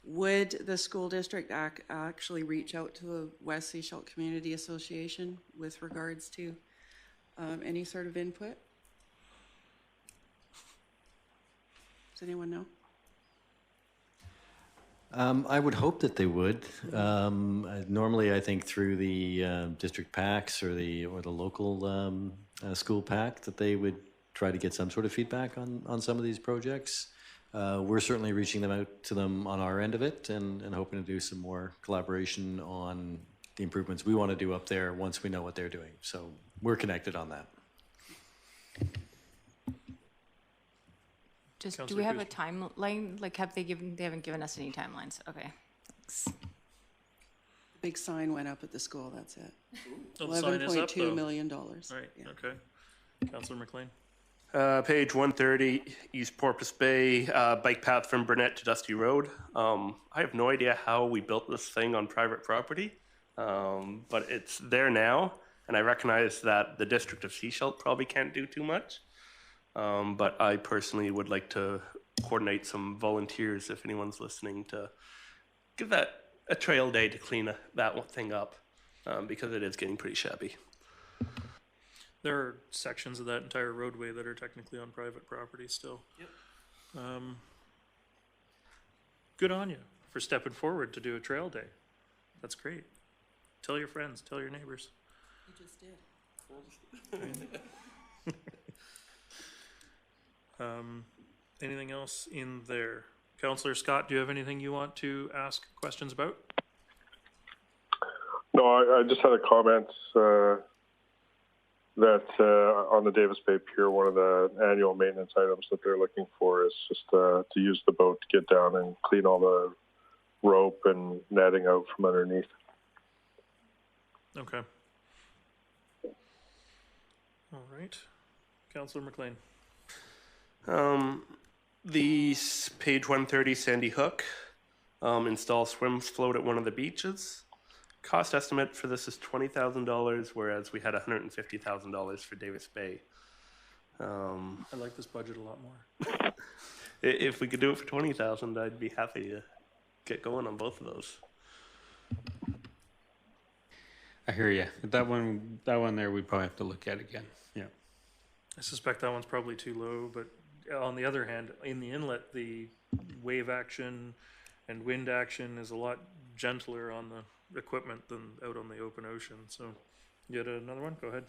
would the school district actually reach out to the West Sechelt Community Association with regards to any sort of input? Does anyone know? I would hope that they would. Normally, I think through the district PACs or the local school PAC that they would try to get some sort of feedback on some of these projects. We're certainly reaching them out to them on our end of it and hoping to do some more collaboration on the improvements we want to do up there once we know what they're doing. So we're connected on that. Just, do we have a timeline? Like, they haven't given us any timelines. Okay, thanks. Big sign went up at the school, that's it. Oh, the sign is up, though. $11.2 million. Right, Yeah. okay. Councillor McLean. Page 130, East Porpoise Bay, bike path from Burnett to Dusty Road. I have no idea how we built this thing on private property, but it's there now, and I recognize that the district of Sechelt probably can't do too much. But I personally would like to coordinate some volunteers, if anyone's listening, to give that a trail day to clean that thing up, because it is getting pretty shabby. There are sections of that entire roadway that are technically on private property still. Yep. Good on you for stepping forward to do a trail day. That's great. Tell your friends, tell your neighbors. You just did. Anything else in there? Councillor Scott, do you have anything you want to ask questions about? No, I just had a comment that on the Davis Bay Pier, one of the annual maintenance items that they're looking for is just to use the boat to get down and clean all the rope and netting out from underneath. Okay. All right. Councillor McLean. The page 130 Sandy Hook, install swim float at one of the beaches. Cost estimate for this is $20,000, whereas we had $150,000 for Davis Bay. I like this budget a lot more. If we could do it for $20,000, I'd be happy to get going on both of those. I hear you. That one there, we probably have to look at again. Yeah. I suspect that one's probably too low, but on the other hand, in the inlet, the wave action and wind action is a lot gentler on equipment than out on the open ocean. So you had another one? Go ahead.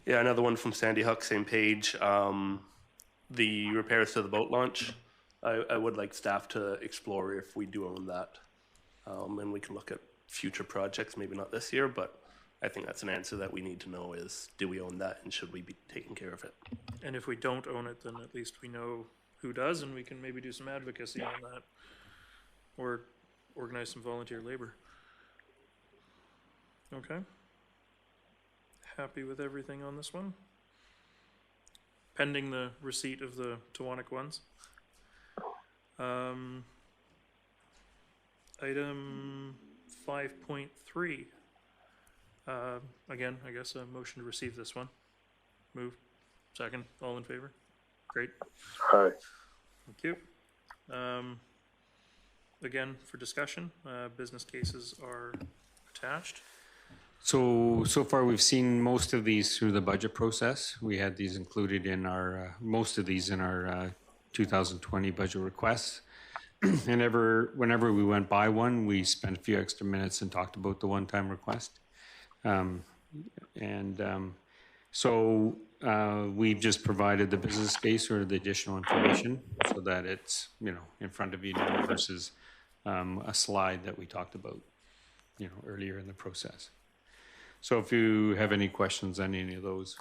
Yeah, another one from Sandy Hook, same page. The repairs to the boat launch. I would like staff to explore if we do own that. And we can look at future projects, maybe not this year, but I think that's an answer that we need to know is, do we own that and should we be taking care of it? And if we don't own it, then at least we know who does, and we can maybe do some advocacy on that, or organize some volunteer labor. Okay. Happy with everything on this one? Pending the receipt of the Tawanik ones. Item 5.3. Again, I guess a motion to receive this one. Move. Second. All in favor? Great. Aye. Thank you. Again, for discussion, business cases are attached. So far we've seen most of these through the budget process. We had these included in our, most of these in our 2020 budget requests. And whenever we went by one, we spent a few extra minutes and talked about the one-time request. We've just provided the business case or the additional information so that it's, in front of you now versus a slide that we talked about, earlier in the process. So if you have any questions on any of those,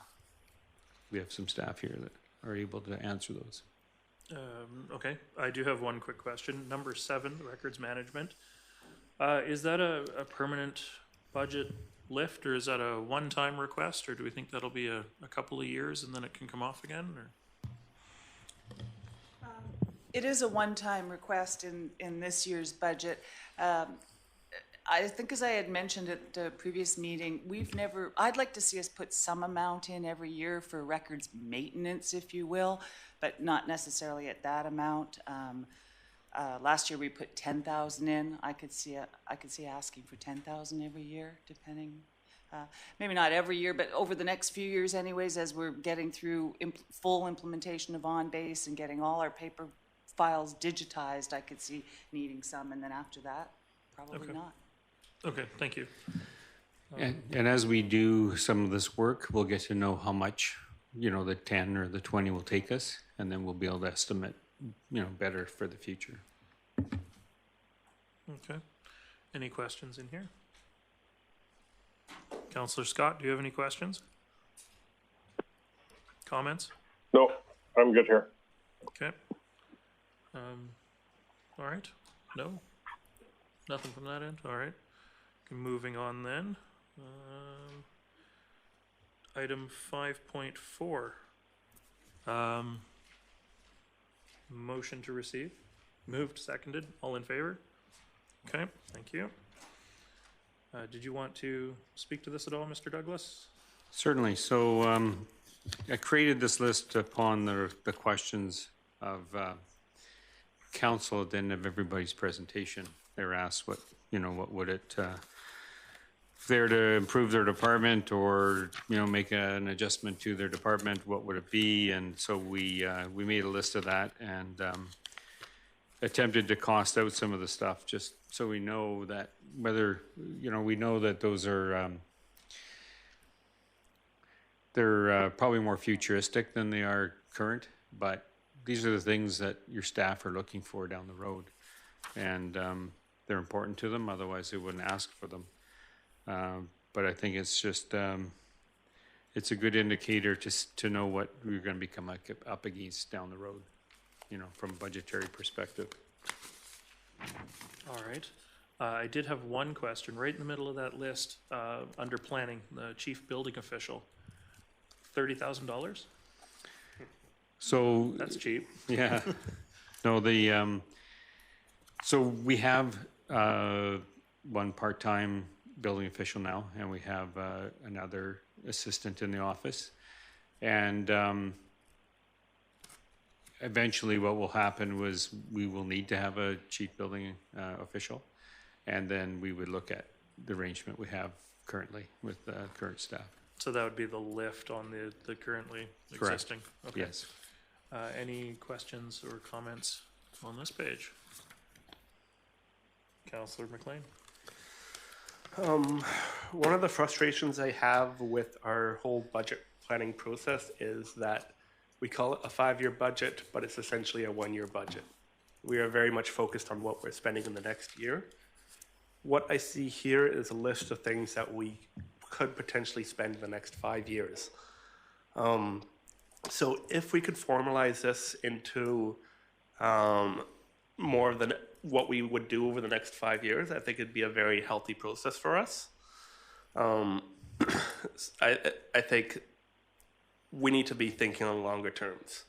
we have some staff here that are able to answer those. Okay, I do have one quick question. Number 7, records management. Is that a permanent budget lift, or is that a one-time request, or do we think that'll be a couple of years and then it can come off again? Or? It is a one-time request in this year's budget. I think, as I had mentioned at the previous meeting, I'd like to see us put some amount in every year for records maintenance, if you will, but not necessarily at that amount. Last year we put 10,000 in. I could see asking for 10,000 every year, depending. Maybe not every year, but over the next few years anyways, as we're getting through full implementation of OnBase and getting all our paper files digitized, I could see needing some, and then after that, probably not. Okay, thank you. And as we do some of this work, we'll get to know how much, the 10 or the 20 will take us, and then we'll be able to estimate, better for the future. Okay. Any questions in here? Councillor Scott, do you have any questions? Comments? No, I'm good here. Okay. All right. No? Nothing from that end? All right. Moving on then. Item 5.4. Motion to receive. Moved, seconded. All in favor? Okay, thank you. Did you want to speak to this at all, Mr. Douglas? Certainly. So I created this list upon the questions of council at the end of everybody's presentation. They were asked what would it, if they were to improve their department or, make an adjustment to their department, what would it be? And so we made a list of that and attempted to cost out some of the stuff just so we know that whether, we know that those are, they're probably more futuristic than they are current, but these are the things that your staff are looking for down the road. And they're important to them, otherwise they wouldn't ask for them. But I think it's just, it's a good indicator to know what we're going to become up against down the road, from a budgetary perspective. All right. I did have one question right in the middle of that list, under planning, the chief building official, $30,000. So that's cheap. Yeah. No, so we have one part-time building official now, and we have another assistant in the office. And eventually what will happen was we will need to have a chief building official, and then we would look at the arrangement we have currently with current staff. So that would be the lift on the currently existing? Correct. Okay. Yes. Any questions or comments on this page? Councillor McLean. One of the frustrations I have with our whole budget planning process is that we call it a 5-year budget, but it's essentially a 1-year budget. We are very much focused on what we're spending in the next year. What I see here is a list of things that we could potentially spend in the next 5 years. So if we could formalize this into more than what we would do over the next 5 years, I think it'd be a very healthy process for us. I think we need to be thinking on longer terms.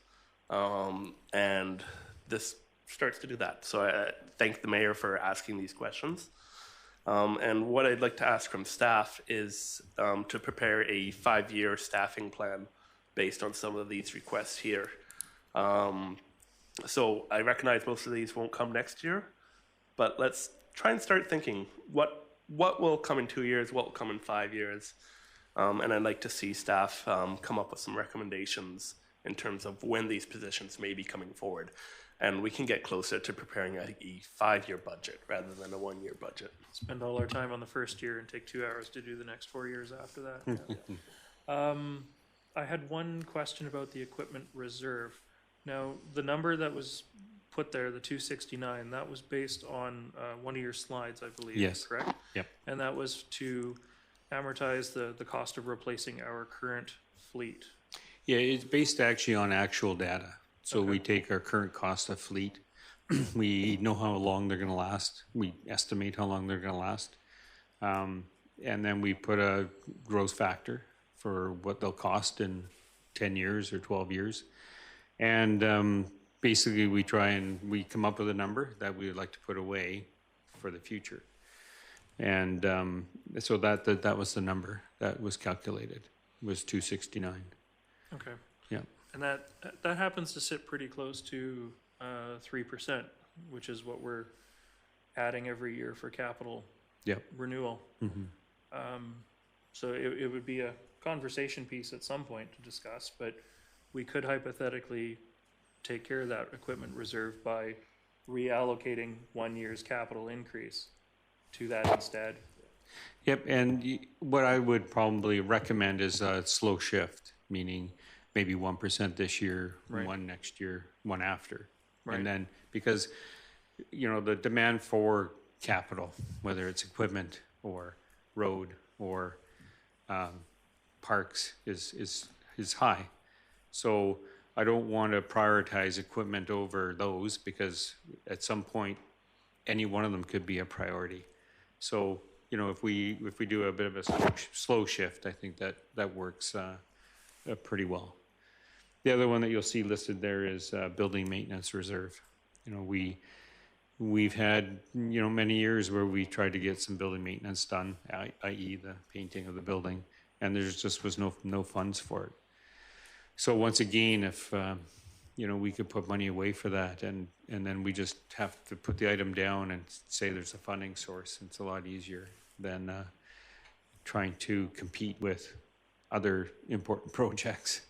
And this starts to do that. So I thank the mayor for asking these questions. And what I'd like to ask from staff is to prepare a 5-year staffing plan based on some of these requests here. So I recognize most of these won't come next year, but let's try and start thinking what will come in 2 years, what will come in 5 years. And I'd like to see staff come up with some recommendations in terms of when these positions may be coming forward. And we can get closer to preparing a 5-year budget rather than a 1-year budget. Spend all our time on the first year and take 2 hours to do the next 4 years after that. I had one question about the equipment reserve. Now, the number that was put there, the 269, that was based on one of your slides, I believe. Yes. Correct? Yep. And that was to amortize the cost of replacing our current fleet. Yeah, it's based actually on actual data. So we take our current cost of fleet, we know how long they're going to last, we estimate how long they're going to last, and then we put a growth factor for what they'll cost in 10 years or 12 years. And basically we come up with a number that we would like to put away for the future. And so that was the number that was calculated, was 269. Okay. Yeah. And that happens to sit pretty close to 3%, which is what we're adding every year for capital renewal. So it would be a conversation piece at some point to discuss, but we could hypothetically take care of that equipment reserve by reallocating 1 year's capital increase to that instead. Yep, and what I would probably recommend is a slow shift, meaning maybe 1% this year, Right. 1 next year, 1 after. Right. And then, because, the demand for capital, whether it's equipment or road or parks is high. So I don't want to prioritize equipment over those, because at some point, any one of them could be a priority. So, if we do a bit of a slow shift, I think that works pretty well. The other one that you'll see listed there is building maintenance reserve. We've had many years where we tried to get some building maintenance done, i.e. the painting of the building, and there just was no funds for it. So once again, if we could put money away for that, and then we just have to put the item down and say there's a funding source, it's a lot easier than trying to compete with other important projects.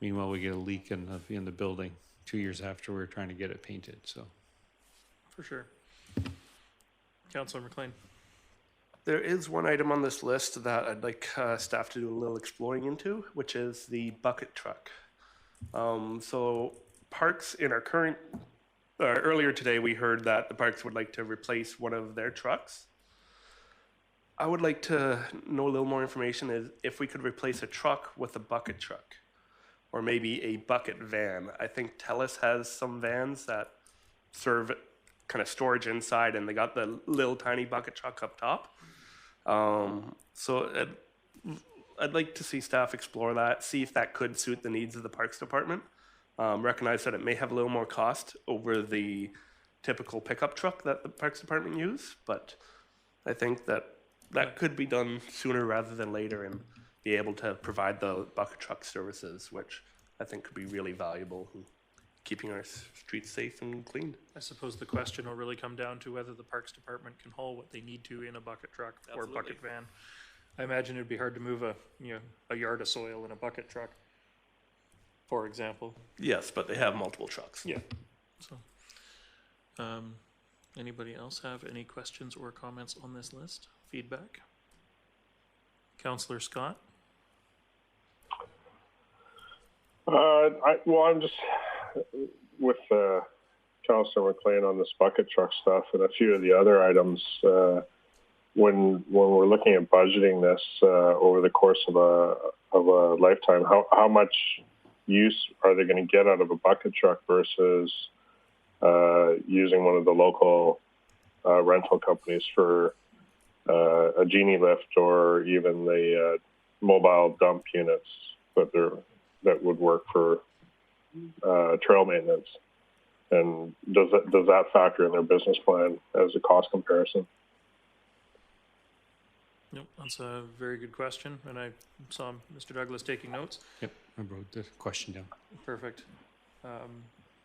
Meanwhile, we get a leak in the building 2 years after we're trying to get it painted. So, For sure. Councilor McLean. There is one item on this list that I'd like staff to do a little exploring into, which is the bucket truck. So parks in our current, earlier today we heard that the parks would like to replace one of their trucks. I would like to know a little more information is if we could replace a truck with a bucket truck, or maybe a bucket van. I think TELUS has some vans that serve kind of storage inside, and they got the little tiny bucket truck up top. So I'd like to see staff explore that, see if that could suit the needs of the Parks Department. Recognize that it may have a little more cost over the typical pickup truck that the Parks Department use, but I think that could be done sooner rather than later and be able to provide the bucket truck services, which I think could be really valuable in keeping our streets safe and clean. I suppose the question will really come down to whether the Parks Department can haul what they need to in a bucket truck or bucket van. I imagine it'd be hard to move a yard of soil in a bucket truck, for example. Yes, but they have multiple trucks. Yeah. So, anybody else have any questions or comments on this list? feedback? Councillor Scott? I'm just with Councillor McLean on this bucket truck stuff and a few of the other items. When we're looking at budgeting this over the course of a lifetime, how much use are they going to get out of a bucket truck versus using one of the local rental companies for a genie lift or even the mobile dump units that would work for trail maintenance? And does that factor in their business plan as a cost comparison? Nope, that's a very good question, and I saw Mr. Douglas taking notes. Yep, I wrote the question down. Perfect.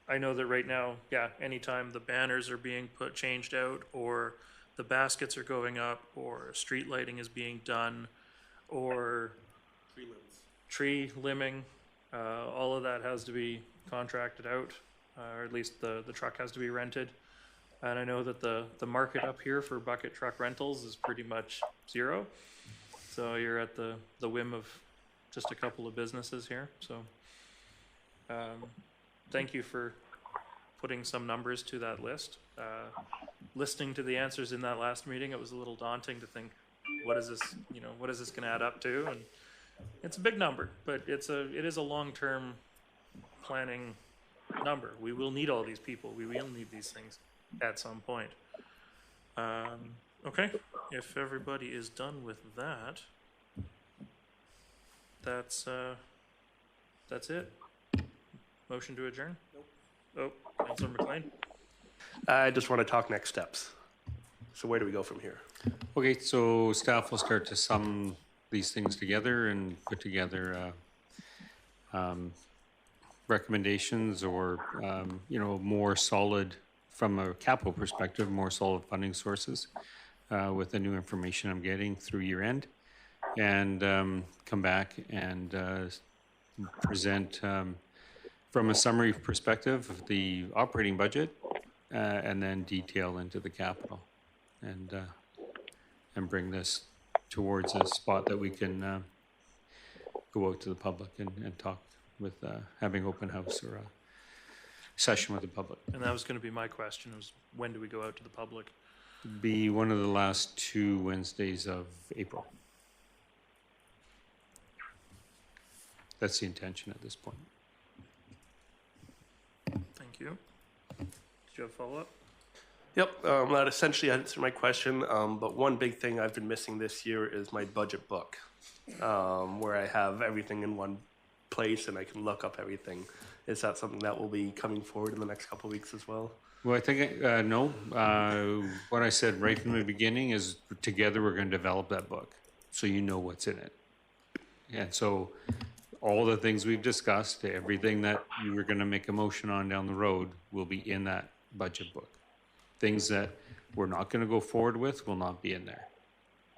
I know that right now, anytime the banners are being changed out, or the baskets are going up, or street lighting is being done, or tree limbing, all of that has to be contracted out, or at least the truck has to be rented. And I know that the market up here for bucket truck rentals is pretty much zero. So you're at the whim of just a couple of businesses here. So thank you for putting some numbers to that list. Listening to the answers in that last meeting, it was a little daunting to think, what is this going to add up to? And it's a big number, but it is a long-term planning number. We will need all these people. We will need these things at some point. Okay, if everybody is done with that, that's it. Motion to adjourn? Nope. Oh, Councillor McLean? I just want to talk next steps. So where do we go from here? Okay, so staff will start to sum these things together and put together recommendations or, more solid, from a capital perspective, more solid funding sources with the new information I'm getting through year end, and come back and present from a summary perspective of the operating budget and then detail into the capital and bring this towards a spot that we can go out to the public and talk with having open house or a session with the public. And that was going to be my question, was when do we go out to the public? Be one of the last 2 Wednesdays of April. That's the intention at this point. Thank you. Did you have a follow-up? Yep, that essentially answered my question, but one big thing I've been missing this year is my budget book, where I have everything in one place and I can look up everything. Is that something that will be coming forward in the next couple of weeks as well? Well, I think, no. What I said right from the beginning is together we're going to develop that book so you know what's in it. And so all the things we've discussed, everything that you were going to make a motion on down the road will be in that budget book. Things that we're not going to go forward with will not be in there,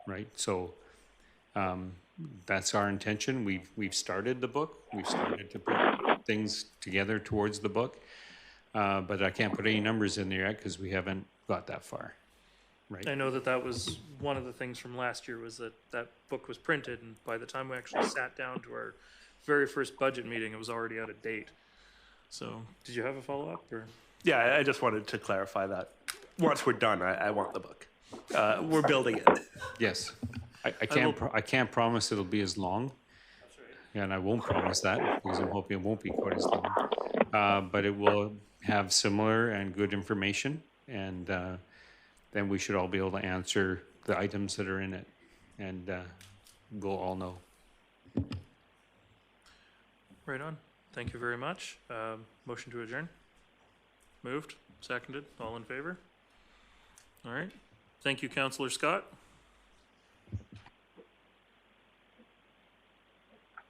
right? So that's our intention. We've started the book. We've started to put things together towards the book, but I can't put any numbers in there yet because we haven't got that far, right? I know that was one of the things from last year, was that book was printed, and by the time we actually sat down to our very first budget meeting, it was already out of date. So did you have a follow-up? Or? Yeah, I just wanted to clarify that. Once we're done, I want the book. We're building it. Yes. I can't promise it'll be as long. That's right. And I won't promise that because I'm hoping it won't be quite as long. But it will have similar and good information, and then we should all be able to answer the items that are in it, and we'll all know. Right on. Thank you very much. Motion to adjourn? Moved, seconded, all in favor? All right. Thank you, Councillor Scott.